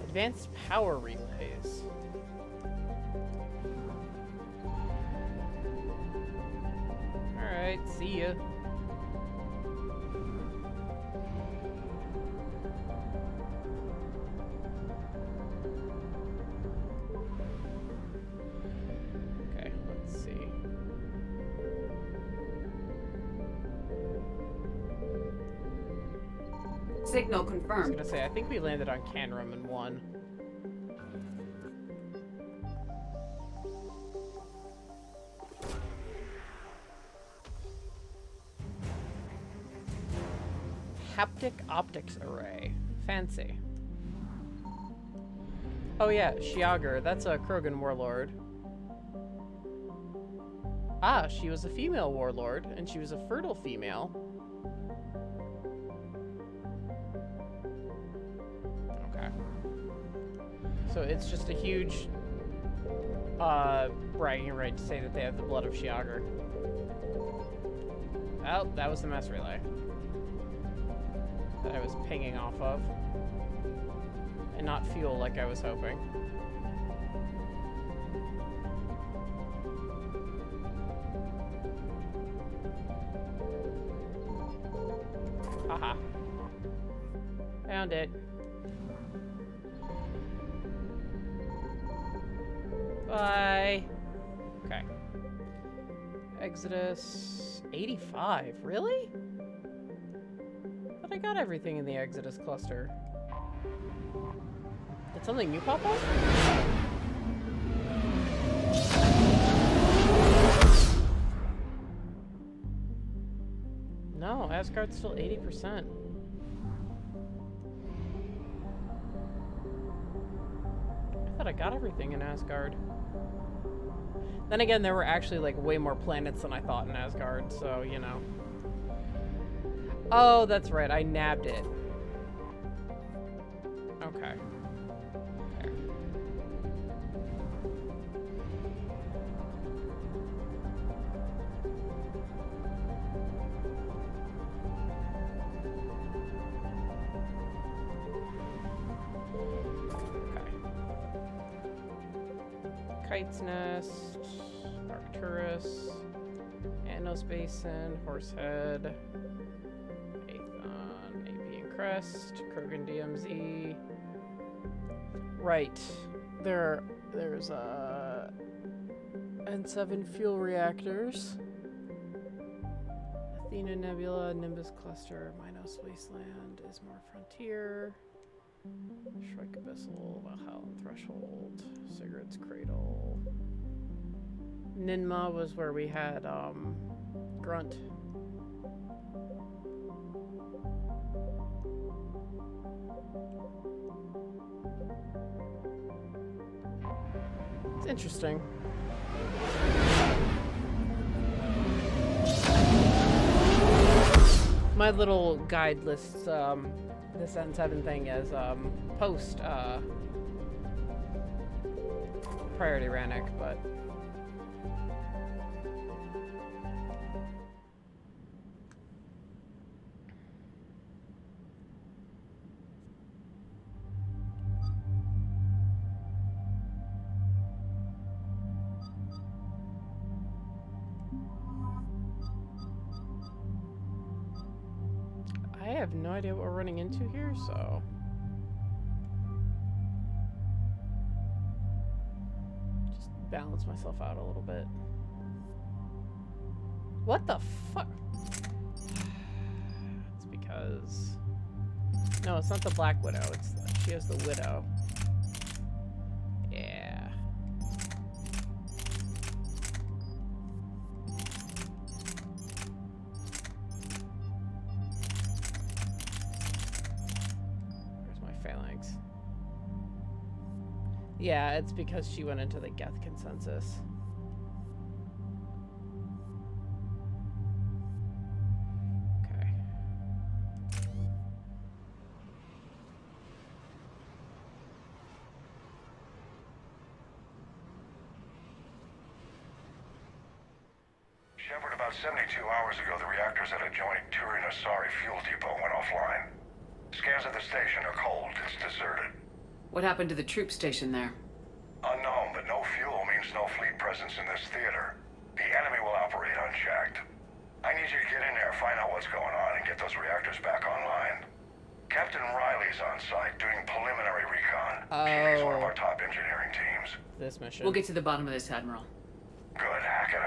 Advanced power relays. Alright, see ya. Okay, let's see. Signal I was confirmed. gonna say, I think we landed on Canrum in 1. Haptic optics array. Fancy. Oh yeah, Shiagar. That's a Krogan warlord. Ah, she was a female warlord, and she was a fertile female. Okay. So it's just a huge bragging right to say that they have the blood of Shiagar. Oh, that was the mess relay that I was pinging off of. And not fuel like I was hoping. Haha. Found it. Bye. Okay. Exodus 85. Really? But I got everything in the Exodus cluster. Did something new pop up? No, Asgard's still 80%. I thought I got everything in Asgard. Then again, there were actually like way more planets than I thought in Asgard, so you know. Oh, that's right, I nabbed it. Okay. Kite's Nest, Arcturus, Anos Basin, Horsehead, Aethon, AB and Crest, Krogan DMZ. Right. There's N7 fuel reactors. Athena Nebula, Nimbus Cluster, Minos Wasteland, Ismar Frontier, Shrike Abyssal, Valhalla Threshold, Sigurd's Cradle. Ninma was where we had Grunt. It's interesting. My little guide lists this N7 thing as post priority Rannoch, but I have no idea what we're running into here, so just balance myself out a little bit. What the fuck? It's because no, it's not the Black Widow. It's she has the Widow. Yeah. Yeah, it's because she went into the Geth consensus. Okay. Shepard, about 72 hours ago, the reactors at adjoining Turin-Asari fuel depot went offline. Scans of the station are cold. It's deserted. What happened to the troop station there? Unknown, but no fuel means no fleet presence in this theater. The enemy will operate unchecked. I need you to get in there, find out what's going on, and get those reactors back online. Captain Riley's on site doing preliminary recon. He's one of our top engineering teams. This mission. We'll get to the bottom of this, Admiral. Good, hack it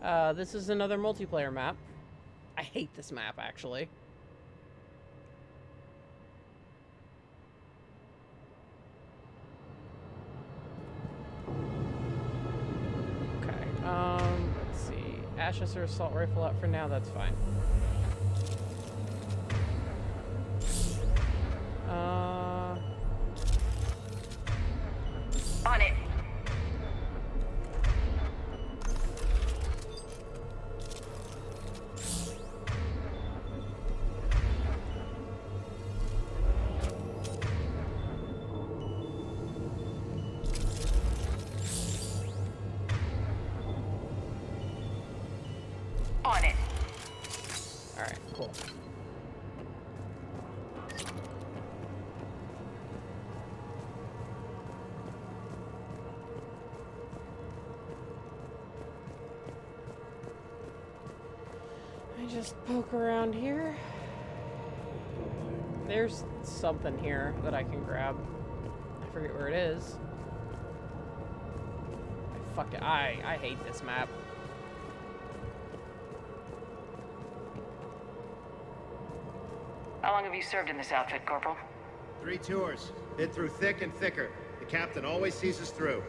out. This is another multiplayer map. I hate this map, actually. Let's see. Ashes or assault rifle out for now, that's fine. On it. On it. All right, cool. I just poke around here. There's something here that I can grab. I forget where it is. I hate this map. How long have you served in this outfit, Corporal? 3 tours. Been through thick and thicker. The captain always sees us through.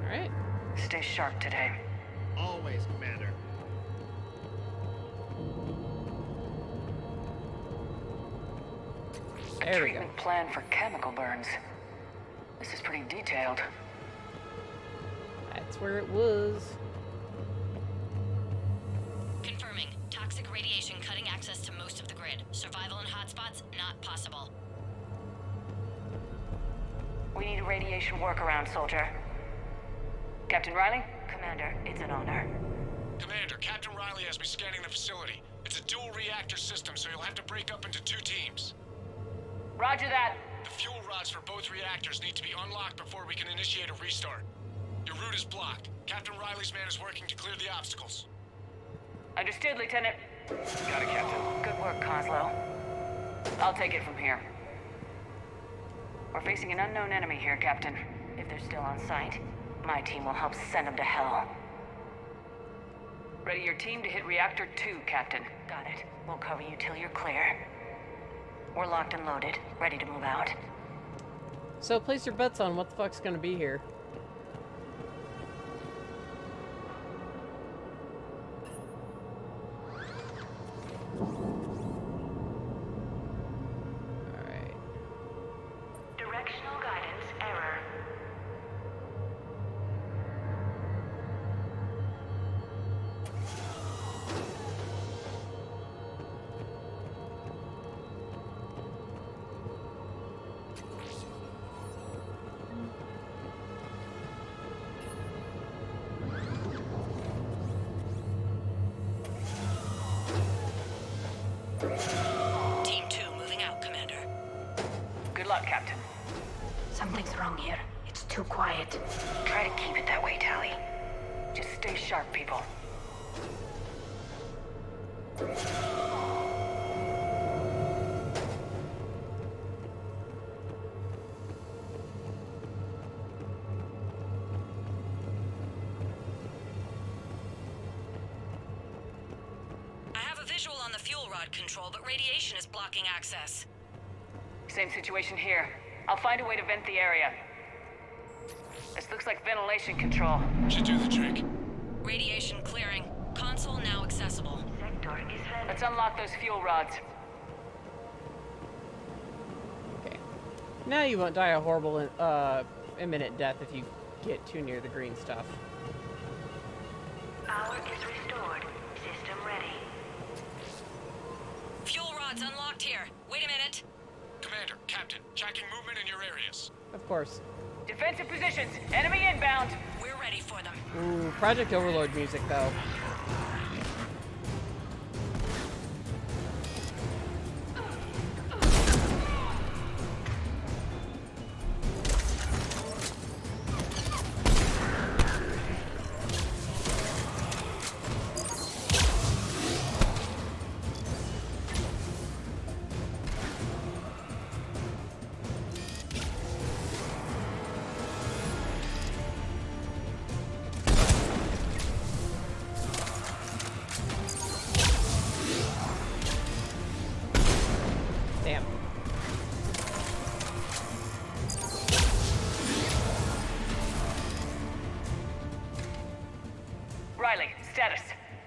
All right. Stay sharp today. Always, Commander. There we go. Treatment plan for chemical burns. This is pretty detailed. That's where it was. Confirming. Toxic radiation cutting access to most of the grid. Survival in hotspots, not possible. We need a radiation workaround, soldier. Captain Riley? Commander, it's an honor. Commander, Captain Riley has me scanning the facility. It's a dual reactor system, so you'll have to break up into 2 teams. Roger that. The fuel rods pods for both reactors need to be unlocked before we can initiate a restart. Your route is blocked. Captain Riley's man is working to clear the obstacles. Understood, Lieutenant. Got it, Captain. Good work, Coslow. I'll take it from here. We're facing an unknown enemy here, Captain. If they're still on site, my team will help send them to hell. Ready your team to hit Reactor 2, Captain. Got it. We'll cover you till you're clear. We're locked and loaded, ready to move out. So place your bets on what the fuck's gonna be here. Alright. Directional guidance error. Team 2 moving out, Commander. Good luck, Captain. Something's wrong here. It's too quiet. Try to keep it that way, Tali. Just stay sharp, people. I have a visual on the fuel rod control, but radiation is blocking access. Same situation here. I'll find a way to vent the area. This looks like ventilation control. Should do the trick. Radiation clearing. Console now accessible. Sector is ready. Let's unlock those fuel rods. Okay. Now you won't die a horrible, imminent death if you get too near the green stuff. Power is restored. System ready. Fuel rods unlocked here. Wait a minute. Commander, Captain, tracking movement in your areas. Of course. Defensive positions. Enemy inbound. We're ready for them. Ooh, Project Overlord music, though. Damn. Riley, status.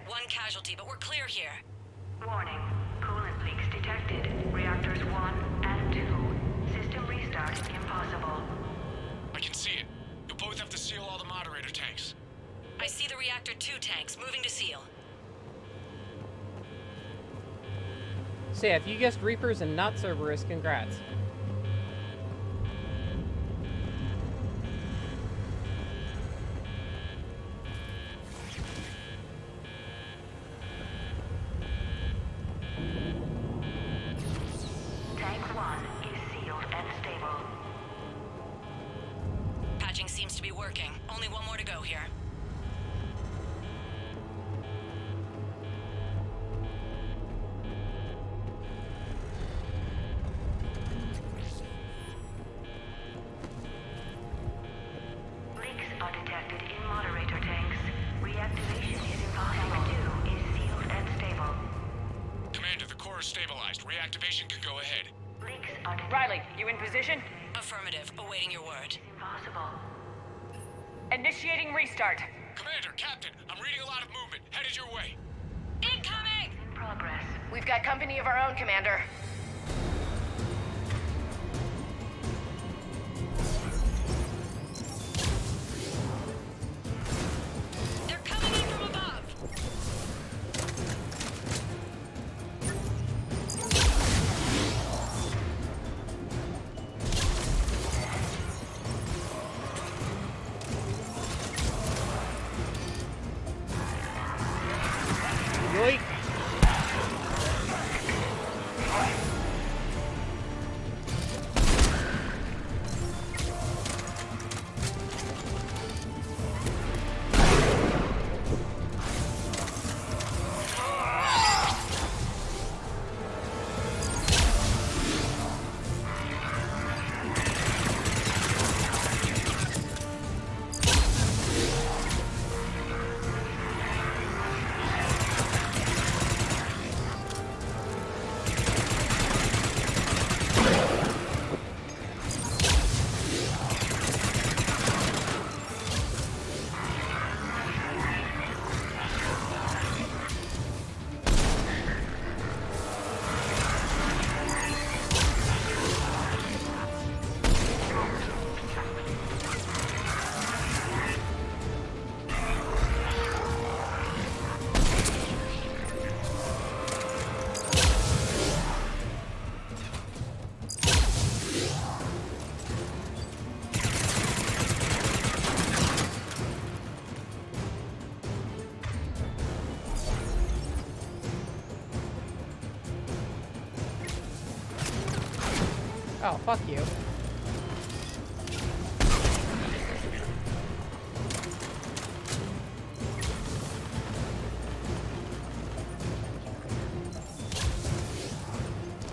One casualty, but we're clear here. Warning. Coolant leaks detected. Reactors 1 and 2. System restart impossible. I can see it. You'll both have to seal all the moderator tanks. I see the Reactor 2 tanks moving to seal. So yeah, if you guessed Reapers and not Cerberus, congrats. Tank 1 is sealed and stable. Patching seems to be working. Only one more to go here. Leaks are detected in moderator tanks. Reactivation is impossible. Tank 2 is sealed and stable. Commander, the core is stabilized. Reactivation can go ahead. Leaks are detected. Riley, you in position? Affirmative. Awaiting your word. Impossible. Initiating restart. Commander, Captain, I'm reading a lot of movement. Headed your way. Incoming! In progress. We've got company of our own, Commander. They're coming in from above! Yoink! Oh, fuck you.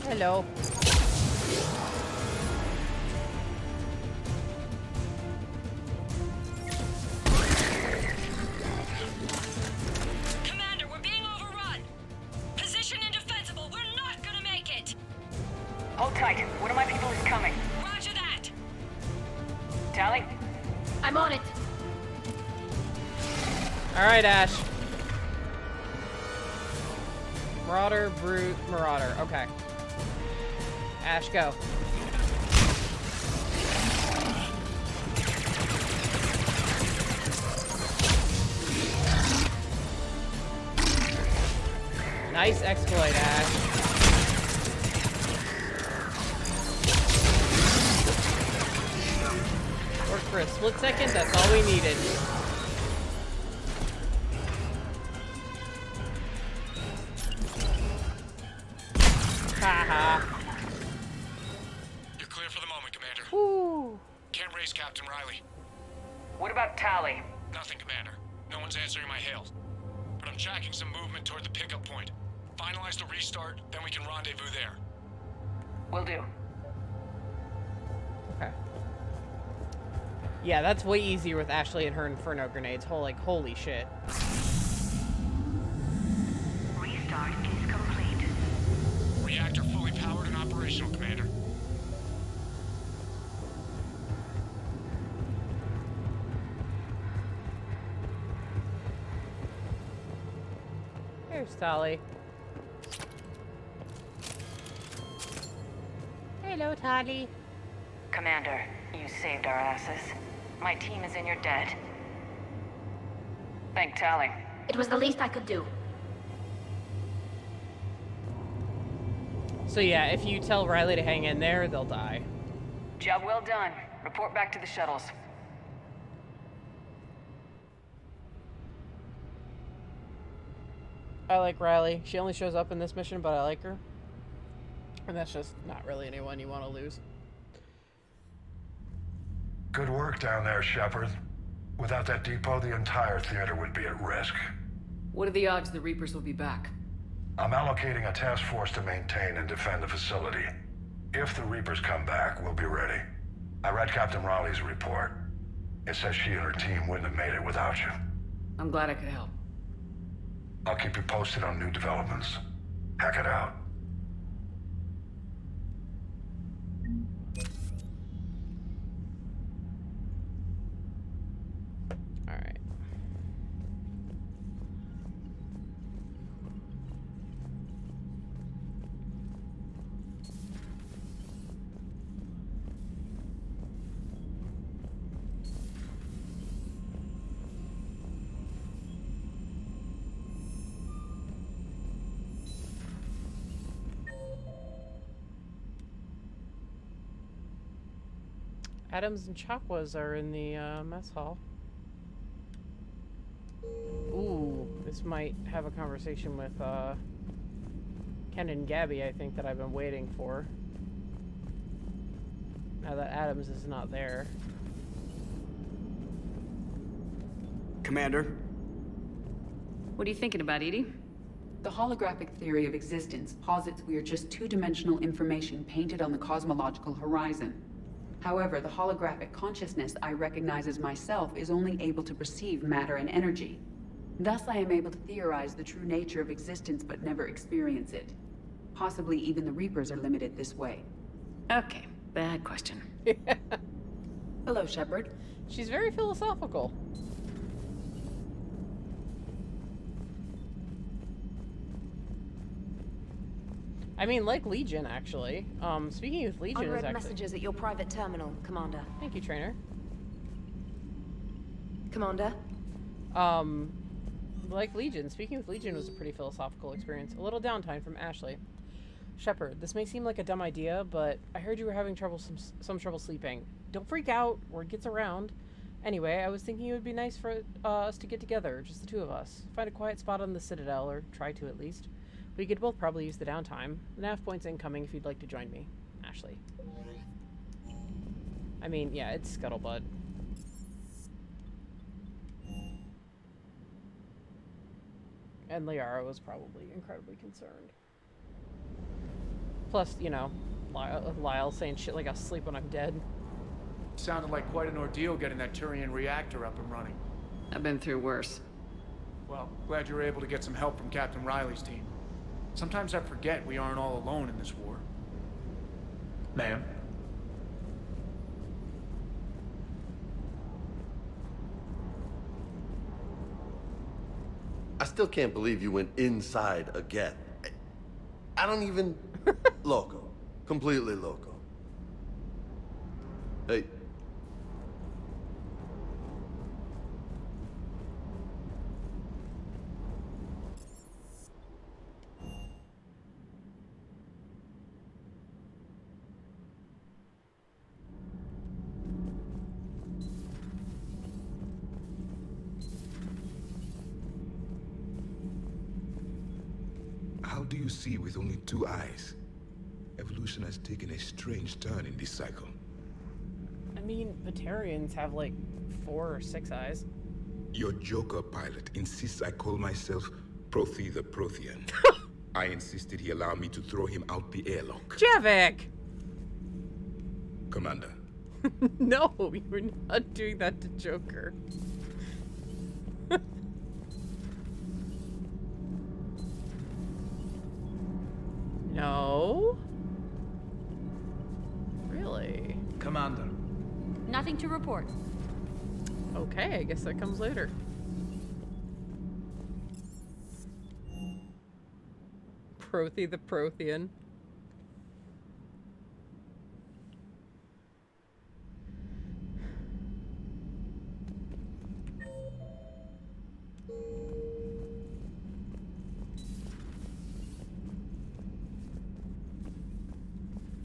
Hello. Commander, we're being overrun. Position indefensible. We're not gonna make it. Hold tight. One of my people is coming. Roger that. Tali? I'm on it. Alright, Ash. Marauder, Brute, Marauder. Okay. Ash, go. Nice exploit, Ash. Worked for a split second, that's all we needed. Haha. You're clear for the moment, Commander. Woo. Can't raise Captain Riley. What about Tali? Nothing, Commander. No one's answering my hails. But I'm tracking some movement toward the pickup point. Finalize the restart, then we can rendezvous there. Will do. Okay. Yeah, that's way easier with Ashley and her Inferno grenades. Holy shit. Restart is complete. Reactor fully powered and operational, Commander. Here's Tali. Hello, Tali. Commander, you saved our asses. My team is in your debt. Thank Tali. It was the least I could do. So yeah, if you tell Riley to hang in there, they'll die. Job well done. Report back to the shuttles. I like Riley. She only shows up in this mission, but I like her. And that's just not really anyone you want to lose. Good work down there, Shepard. Without that depot, the entire theater would be at risk. What are the odds the Reapers will be back? I'm allocating a task force to maintain and defend the facility. If the Reapers come back, we'll be ready. I read Captain Raleigh's report. It says she and her team wouldn't have made it without you. I'm glad I could help. I'll keep you posted on new developments. Hack it out. Alright. Adams and Chakwas are in the mess hall. Ooh, this might have a conversation with Ken and Gabby, I think, that I've been waiting for. Now that Adams is not there. Commander? What are you thinking about, Edie? The holographic theory of existence posits we are just two-dimensional information painted on the cosmological horizon. However, the holographic consciousness I recognize as myself is only able to perceive matter and energy. Thus, I am able to theorize the true nature of existence but never experience it. Possibly even the Reapers are limited this way. Okay, bad question. Hello, Shepard. She's very philosophical. I mean, like Legion, actually. Speaking of Legion, Unread is actually... messages at your private terminal, Commander. Thank you, Trainer. Commander? Like Legion. Speaking of Legion was a pretty philosophical experience. A little downtime from Ashley. Shepard, this may seem like a dumb idea, but I heard you were having some trouble sleeping. Don't freak out. Word gets around. Anyway, I was thinking it would be nice for us to get together, just the two of us. Find a quiet spot on the Citadel, or try to at least. We could both probably use the downtime. The nav point's incoming if you'd like to join me. Ashley. I mean, yeah, it's scuttlebutt. And Liara was probably incredibly concerned. Plus, you know, Lyle saying shit like I'll sleep when I'm dead. Sounded like quite an ordeal getting that Turian reactor up and running. I've been through worse. Well, glad you were able to get some help from Captain Riley's team. Sometimes I forget we aren't all alone in this war. Ma'am? I still can't believe you went inside a Geth. I don't even... Loco. Completely loco. Hey. How do you see with only 2 eyes? Evolution has taken a strange turn in this cycle. I mean, Batarians have like 4 or 6 eyes. Your Joker pilot insists I call myself Prothi the Prothean. I insisted he allow me to throw him out the airlock. Javik! Commander. No, you were not doing that to Joker. No? Really? Commander. Nothing to report. Okay, I guess that comes later. Prothi the Prothean.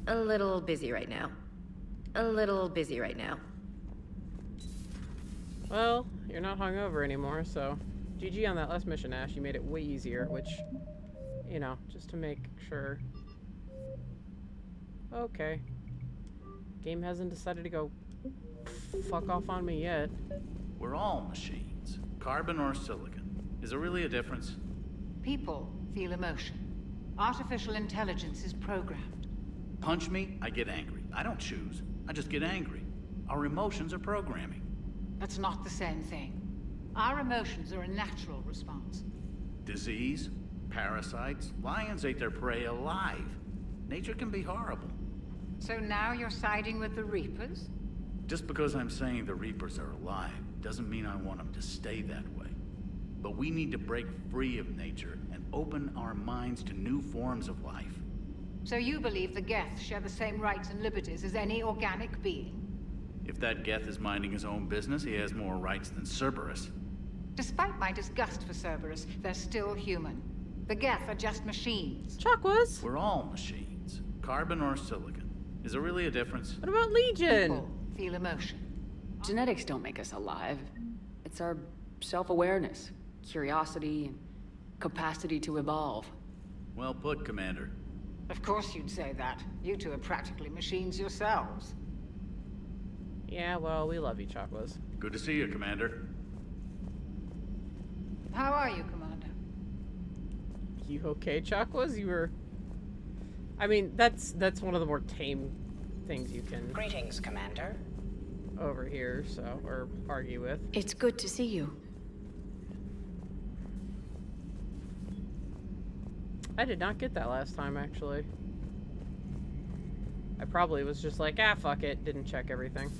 A little busy right now. A little busy right now. Well, you're not hungover anymore, so GG on that last mission, Ash. You made it way easier, which, you know, just to make sure. Okay. Game hasn't decided to go fuck off on me yet. We're all machines. Carbon or silicon. Is there really a difference? People feel emotion. Artificial intelligence is programmed. Punch me, I get angry. I don't choose. I just get angry. Our emotions are programming. That's not the same thing. Our emotions are a natural response. Disease, parasites, lions ate their prey alive. Nature can be horrible. So now you're siding with the Reapers? Just because I'm saying the Reapers are alive doesn't mean I want them to stay that way. But we need to break free of nature and open our minds to new forms of life. So you believe the Geth share the same rights and liberties as any organic being? If that Geth is minding his own business, he has more rights than Cerberus. Despite my disgust for Cerberus, they're still human. The Geth are just machines. Chakwas! We're all machines. Carbon or silicon. Is there really a difference? What about Legion? People feel emotion. Genetics don't make us alive. It's our self-awareness, curiosity, and capacity to evolve. Well put, Commander. Of course you'd say that. You two are practically machines yourselves. Yeah, well, we love you, Chakwas. Good to see you, Commander. How are you, Commander? You okay, Chakwas? You were... I mean, that's one of the more tame things you can... Greetings, Commander. ...over here, so... or argue with. It's good to see you. I did not get that last time, actually. I probably was just like, ah, fuck it. Didn't check everything.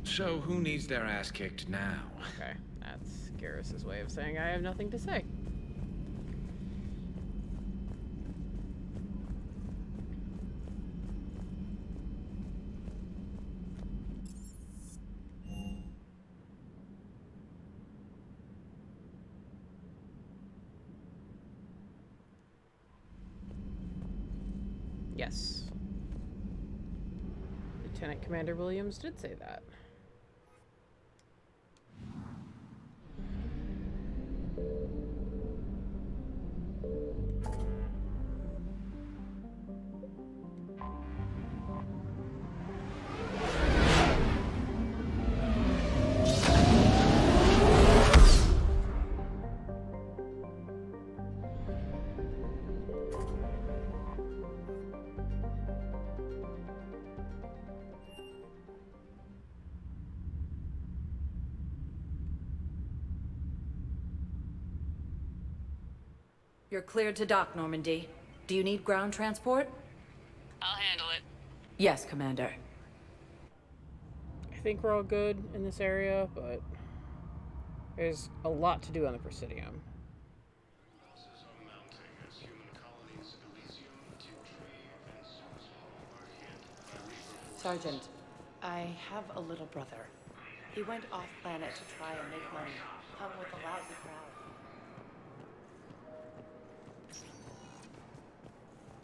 So, who needs their ass kicked now? Okay, that's Garrus's way of saying I have nothing to say. Yes. Lieutenant Commander Williams did say that. You're cleared to dock, Normandy. Do you need ground transport? I'll handle it. Yes, Commander. I think we're all good in this area, but there's a lot to do on the Presidium. Sergeant, I have a little brother. He went off-planet to try and make money, hung with a lousy crowd.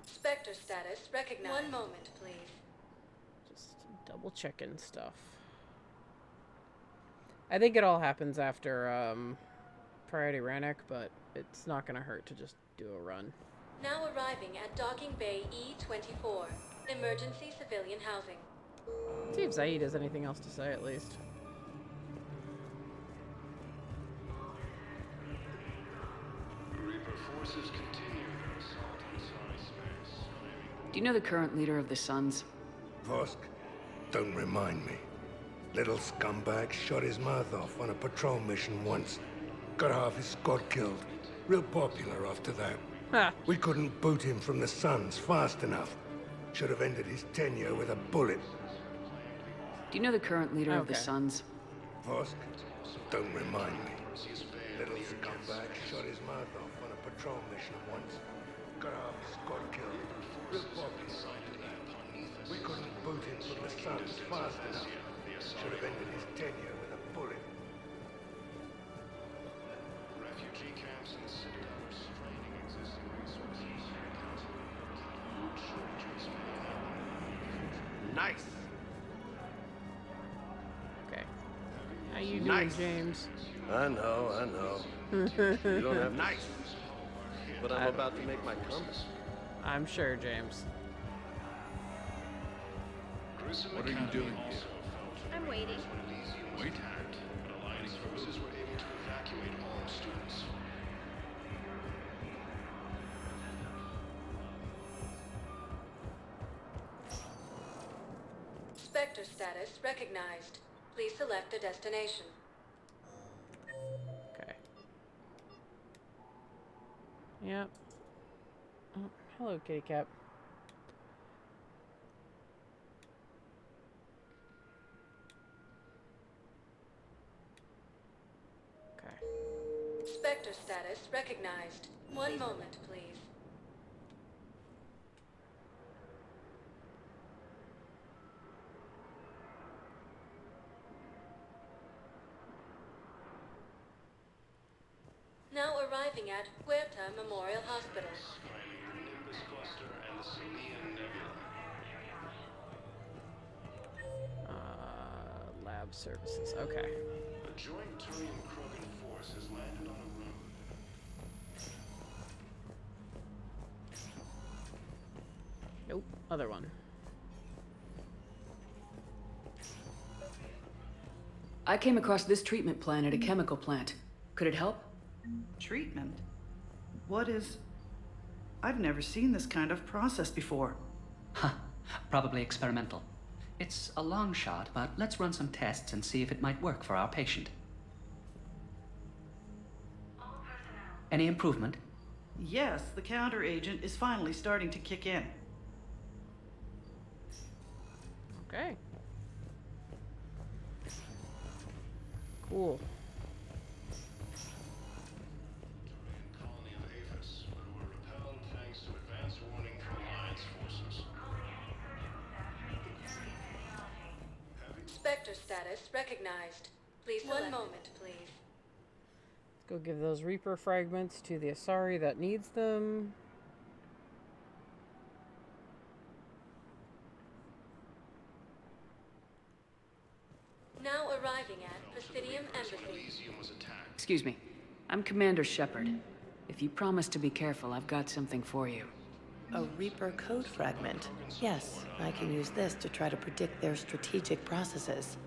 Spectre status recognized. One moment, please. Just double checking stuff. I think it all happens after Priority Rannoch, but it's not gonna hurt to just do a run. Now arriving at Docking Bay E-24, emergency civilian housing. See if Zaid has anything else to say, at least. Reaper forces continue their assault on Sorry Space. Do you know the current leader of the Suns? Vosk? Don't remind me. Little scumbag shot his mouth off on a patrol mission once. Got half his squad killed. Real popular after that. We couldn't boot him from the Suns fast enough. Should have ended his tenure with a bullet. Do you know the current leader of the Suns? Vosk? Don't remind me. Little scumbag shot his mouth off on a patrol mission once. Got half his squad killed. Real popular after that. We couldn't boot him from the Suns fast enough. Should have ended his tenure with a bullet. Refugee camps and citadels straining existing resources. Huge shortages may happen. Nice. Okay. How you doing, Nice. James? I know. You don't have nice. But I'm about to make my comeback. I'm sure, James. What are you doing here? I'm waiting. Wait. But Alliance forces were able to evacuate all students. Spectre status recognized. Please select a destination. Okay. Yep. Oh, hello, kitty cat. Okay. Spectre status recognized. One moment, please. Now arriving at Huerta Memorial Hospital. Finding the Nimbus cluster and the Selenium Nebula. Lab services. Okay. A joint Turian-Krogan force has landed on a road. Nope. Other one. I came across this treatment plan at a chemical plant. Could it help? Treatment? What is... I've never seen this kind of process before. Huh. Probably experimental. It's a long shot, but let's run some tests and see if it might work for our patient. Any improvement? Yes, the counter agent is finally starting to kick in. Okay. Cool. Colony of Aphis, but were repelled thanks to advance warning from Alliance forces. Spectre status recognized. Please select. One moment, please. Let's go give those Reaper fragments to the Asari that needs them. Now arriving at Presidium Embassy. Elysium was attacked. Excuse me. I'm Commander Shepard. If you promise to be careful, I've got something for you. A Reaper code fragment. Yes, I can use this to try to predict their strategic processes.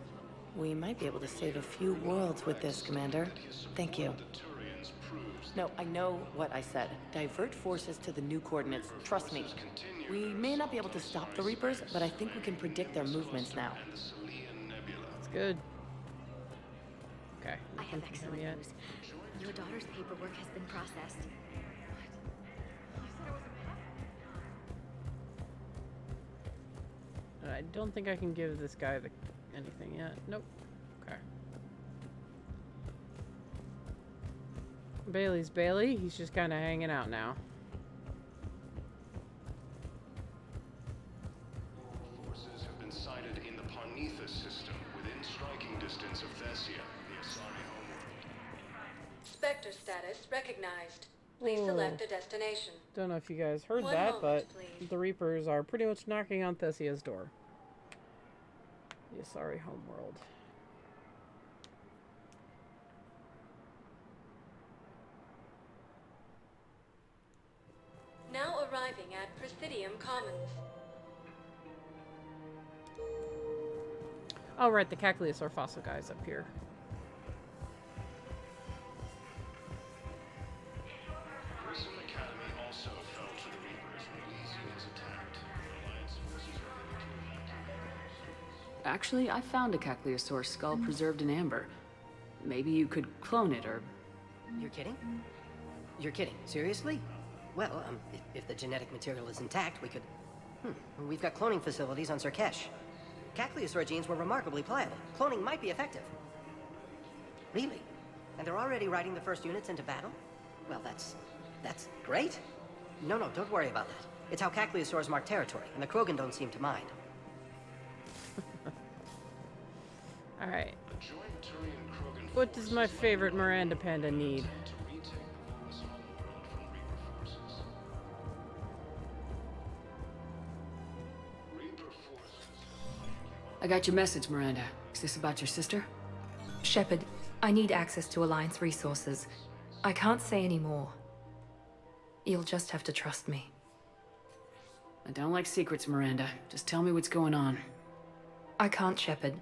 We might be able to save a few worlds with this, Commander. Thank you. No, I know what I said. Divert forces to the new coordinates. Trust me. We may not be able to stop the Reapers, but I think we can predict their movements now. That's good. Okay. I have excellent news. Your daughter's paperwork has been processed. I don't think I can give this guy anything yet. Nope. Okay. Bailey's Bailey. He's just kind of hanging out now. Forces have been sighted in the Parnithus system within striking distance of Thessia, the Asari homeworld. Spectre status recognized. Please select a destination. Don't know if you guys heard One that, moment, but please. the Reapers are pretty much knocking on Thessia's door. The Asari homeworld. Now arriving at Presidium Commons. Oh, right, the Cacliusaur fossil guy's up here. Grissom Academy also fell to the Reapers when these units attacked. Alliance forces are ready to evacuate. Actually, I found a Cacliusaur skull preserved in amber. Maybe you could clone it, or... You're kidding? You're kidding. Seriously? Well, if the genetic material is intact, we could... We've got cloning facilities on Surkesh. Cacliusaur genes were remarkably pliable. Cloning might be effective. Really? And they're already riding the first units into battle? Well, that's great. No, don't worry about that. It's how Cacliusaurs mark territory, and the Krogan don't seem to mind. Alright. What does my favorite Miranda Panda need? I got your message, Miranda. Is this about your sister? Shepard, I need access to Alliance resources. I can't say any more. You'll just have to trust me. I don't like secrets, Miranda. Just tell me what's going on. I can't, Shepard.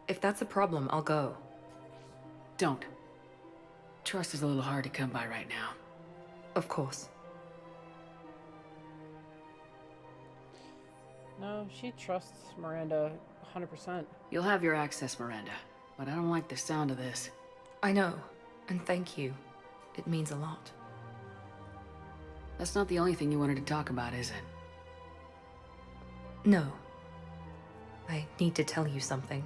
If that's a problem, I'll go. Don't. Trust is a little hard to come by right now. Of course. No, she trusts Miranda 100%. You'll have your access, Miranda. But I don't like the sound of this. I know, and thank you. It means a lot. That's not the only thing you wanted to talk about, is it? No. I need to tell you something.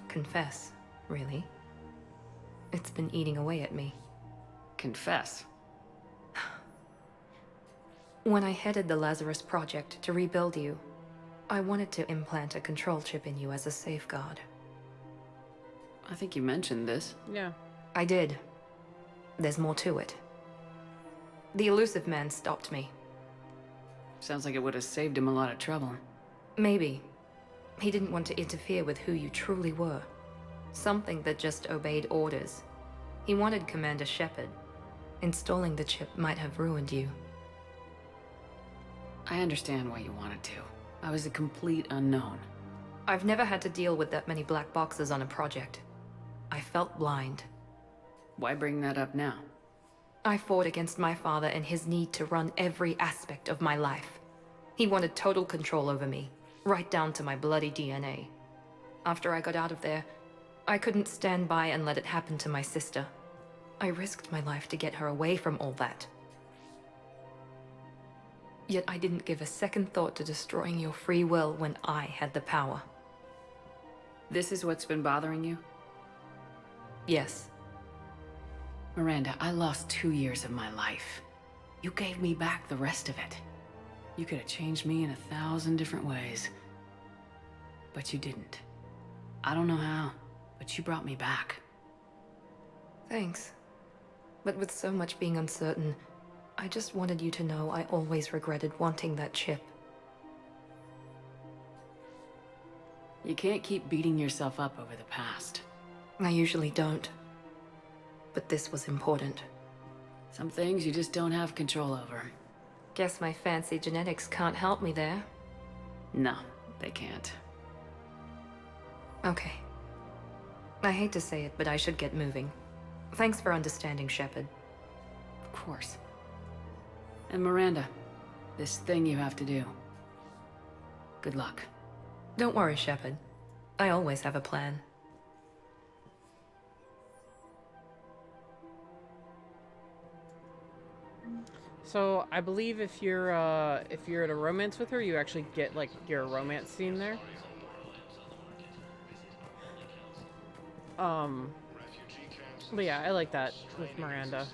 Confess, really. It's been eating away at me. Confess? When I headed the Lazarus Project to rebuild you, I wanted to implant a control chip in you as a safeguard. I think you mentioned this. Yeah. I did. There's more to it. The elusive man stopped me. Sounds like it would have saved him a lot of trouble. Maybe. He didn't want to interfere with who you truly were. Something that just obeyed orders. He wanted Commander Shepard. Installing the chip might have ruined you. I understand why you wanted to. I was a complete unknown. I've never had to deal with that many black boxes on a project. I felt blind. Why bring that up now? I fought against my father and his need to run every aspect of my life. He wanted total control over me, right down to my bloody DNA. After I got out of there, I couldn't stand by and let it happen to my sister. I risked my life to get her away from all that. Yet I didn't give a second thought to destroying your free will when I had the power. This is what's been bothering you? Yes. Miranda, I lost 2 years of my life. You gave me back the rest of it. You could have changed me in 1,000 different ways. But you didn't. I don't know how, but you brought me back. Thanks. But with so much being uncertain, I just wanted you to know I always regretted wanting that chip. You can't keep beating yourself up over the past. I usually don't. But this was important. Some things you just don't have control over. Guess my fancy genetics can't help me there. No, they can't. Okay. I hate to say it, but I should get moving. Thanks for understanding, Shepard. Of course. And Miranda, this thing you have to do. Good luck. Don't worry, Shepard. I always have a plan. So I believe if you're at a romance with her, you actually get like your romance scene there. But yeah, I like that with Miranda.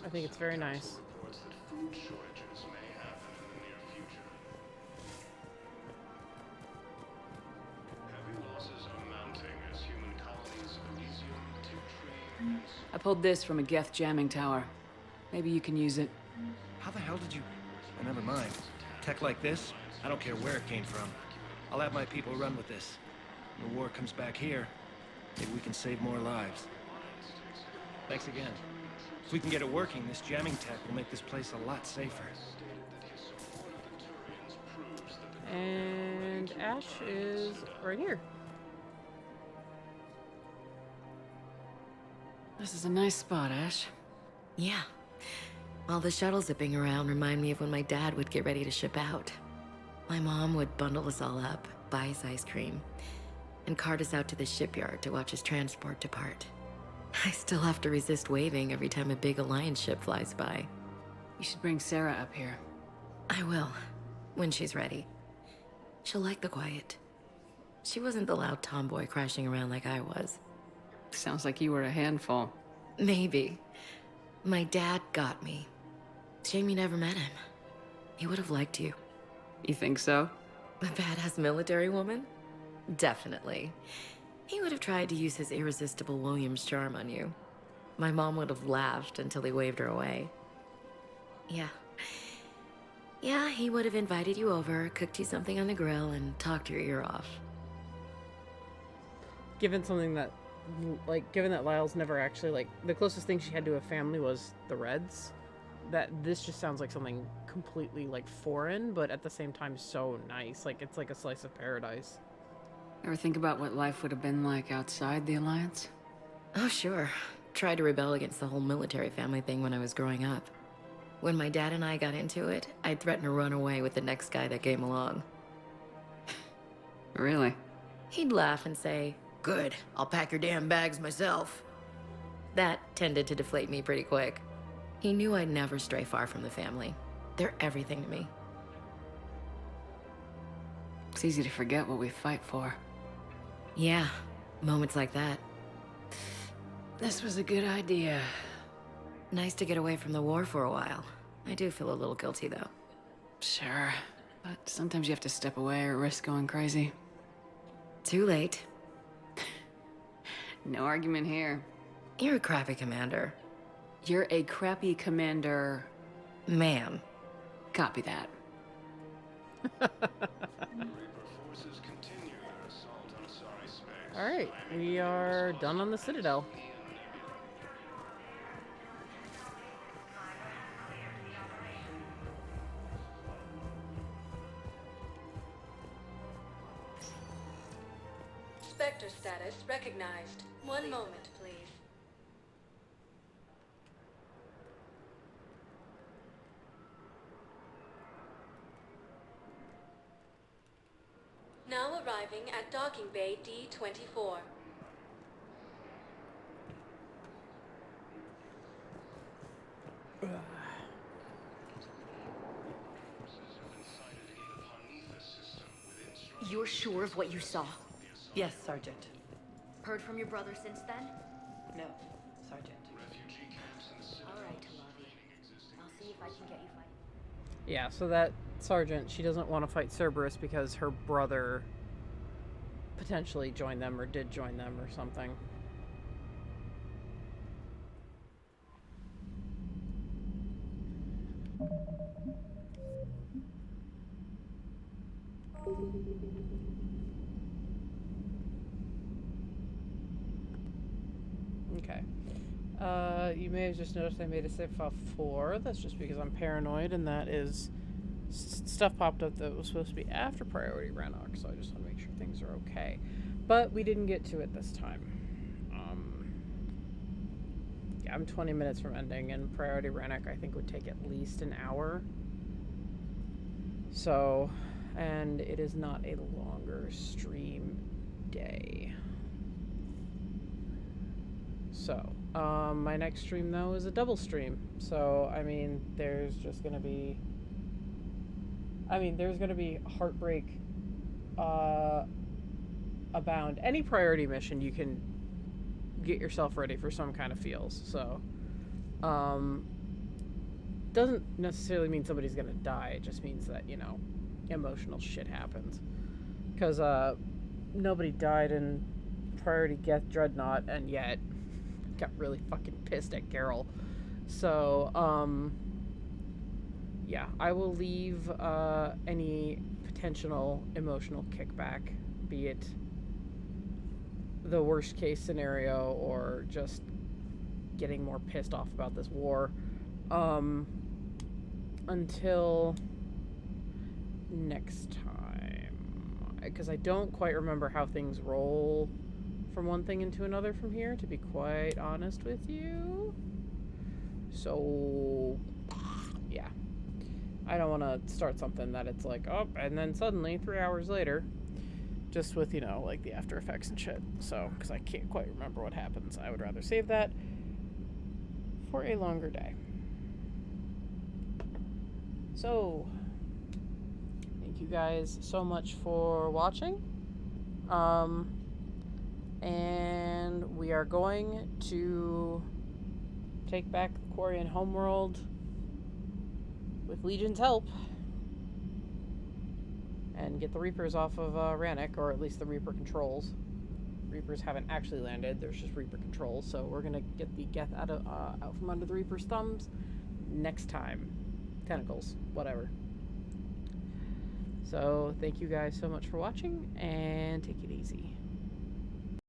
I think it's very nice. I pulled this from a Geth jamming tower. Maybe you can use it. How the hell did you... Oh, never mind. Tech like this, I don't care where it came from. I'll have my people run with this. When the war comes back here, maybe we can save more lives. Thanks again. If we can get it working, this jamming tech will make this place a lot safer. And Ash is right here. This is a nice spot, Ash. Yeah. All the shuttles zipping around remind me of when my dad would get ready to ship out. My mom would bundle us all up, buy us ice cream, and cart us out to the shipyard to watch his transport depart. I still have to resist waving every time a big Alliance ship flies by. You should bring Sarah up here. I will, when she's ready. She'll like the quiet. She wasn't the loud tomboy crashing around like I was. Sounds like you were a handful. Maybe. My dad got me. Shame you never met him. He would have liked you. You think so? A badass military woman? Definitely. He would have tried to use his irresistible Williams charm on you. My mom would have laughed until he waved her away. Yeah. Yeah, he would have invited you over, cooked you something on the grill, and talked your ear off. Given that Lyle's never actually, like, the closest thing she had to a family was the Reds, that this just sounds like something completely, like, foreign, but at the same time so nice. Like, it's like a slice of paradise. Ever think about what life would have been like outside the Alliance? Oh, sure. Tried to rebel against the whole military family thing when I was growing up. When my dad and I got into it, I'd threaten to run away with the next guy that came along. Really? He'd laugh and say, "Good, I'll pack your damn bags myself." That tended to deflate me pretty quick. He knew I'd never stray far from the family. They're everything to me. It's easy to forget what we fight for. Yeah, moments like that. This was a good idea. Nice to get away from the war for a while. I do feel a little guilty, though. Sure, but sometimes you have to step away or risk going crazy. Too late. No argument here. You're a crappy commander. You're a crappy commander... Ma'am. Copy that. Alright, we are done on the Citadel. Spectre status recognized. One moment, please. Now arriving at docking bay D-24. You're sure of what you saw? Yes, Sergeant. Heard from your brother since then? No, Sergeant. All right, Lavi. I'll see if I can get you fighting. Yeah, so that sergeant, she doesn't want to fight Cerberus because her brother potentially joined them or did join them or something. Okay. You may have just noticed I made a save file 4. That's just because I'm paranoid, and that is stuff popped up that was supposed to be after priority Rannoch, so I just want to make sure things are okay. But we didn't get to it this time. Yeah, I'm 20 minutes from ending, and priority Rannoch I think would take at least an hour. So, and it is not a longer stream day. So, my next stream, though, is a double stream. So, I mean, there's just gonna be... there's gonna be heartbreak, abound. Any priority mission, you can get yourself ready for some kind of feels. So, doesn't necessarily mean somebody's gonna die. It just means that, you know, emotional shit happens. Because, nobody died in Priority Geth Dreadnought, and yet got really fucking pissed at Carol. So, yeah, I will leave any potential emotional kickback, be it the worst case scenario or just getting more pissed off about this war, until next time. Because I don't quite remember how things roll from one thing into another from here, to be quite honest with you. So, yeah. I don't want to start something that it's like, oh, and then suddenly 3 hours later, just with, you know, like the after effects and shit. So, because I can't quite remember what happens. I would rather save that for a longer day. So, thank you guys so much for watching. And we are going to take back the Quarian homeworld with Legion's help and get the Reapers off of Rannoch, or at least the Reaper controls. Reapers haven't actually landed, there's just Reaper controls, so we're gonna get the Geth out from under the Reaper's thumbs next time. Tentacles, whatever. So, thank you guys so much for watching, and take it easy.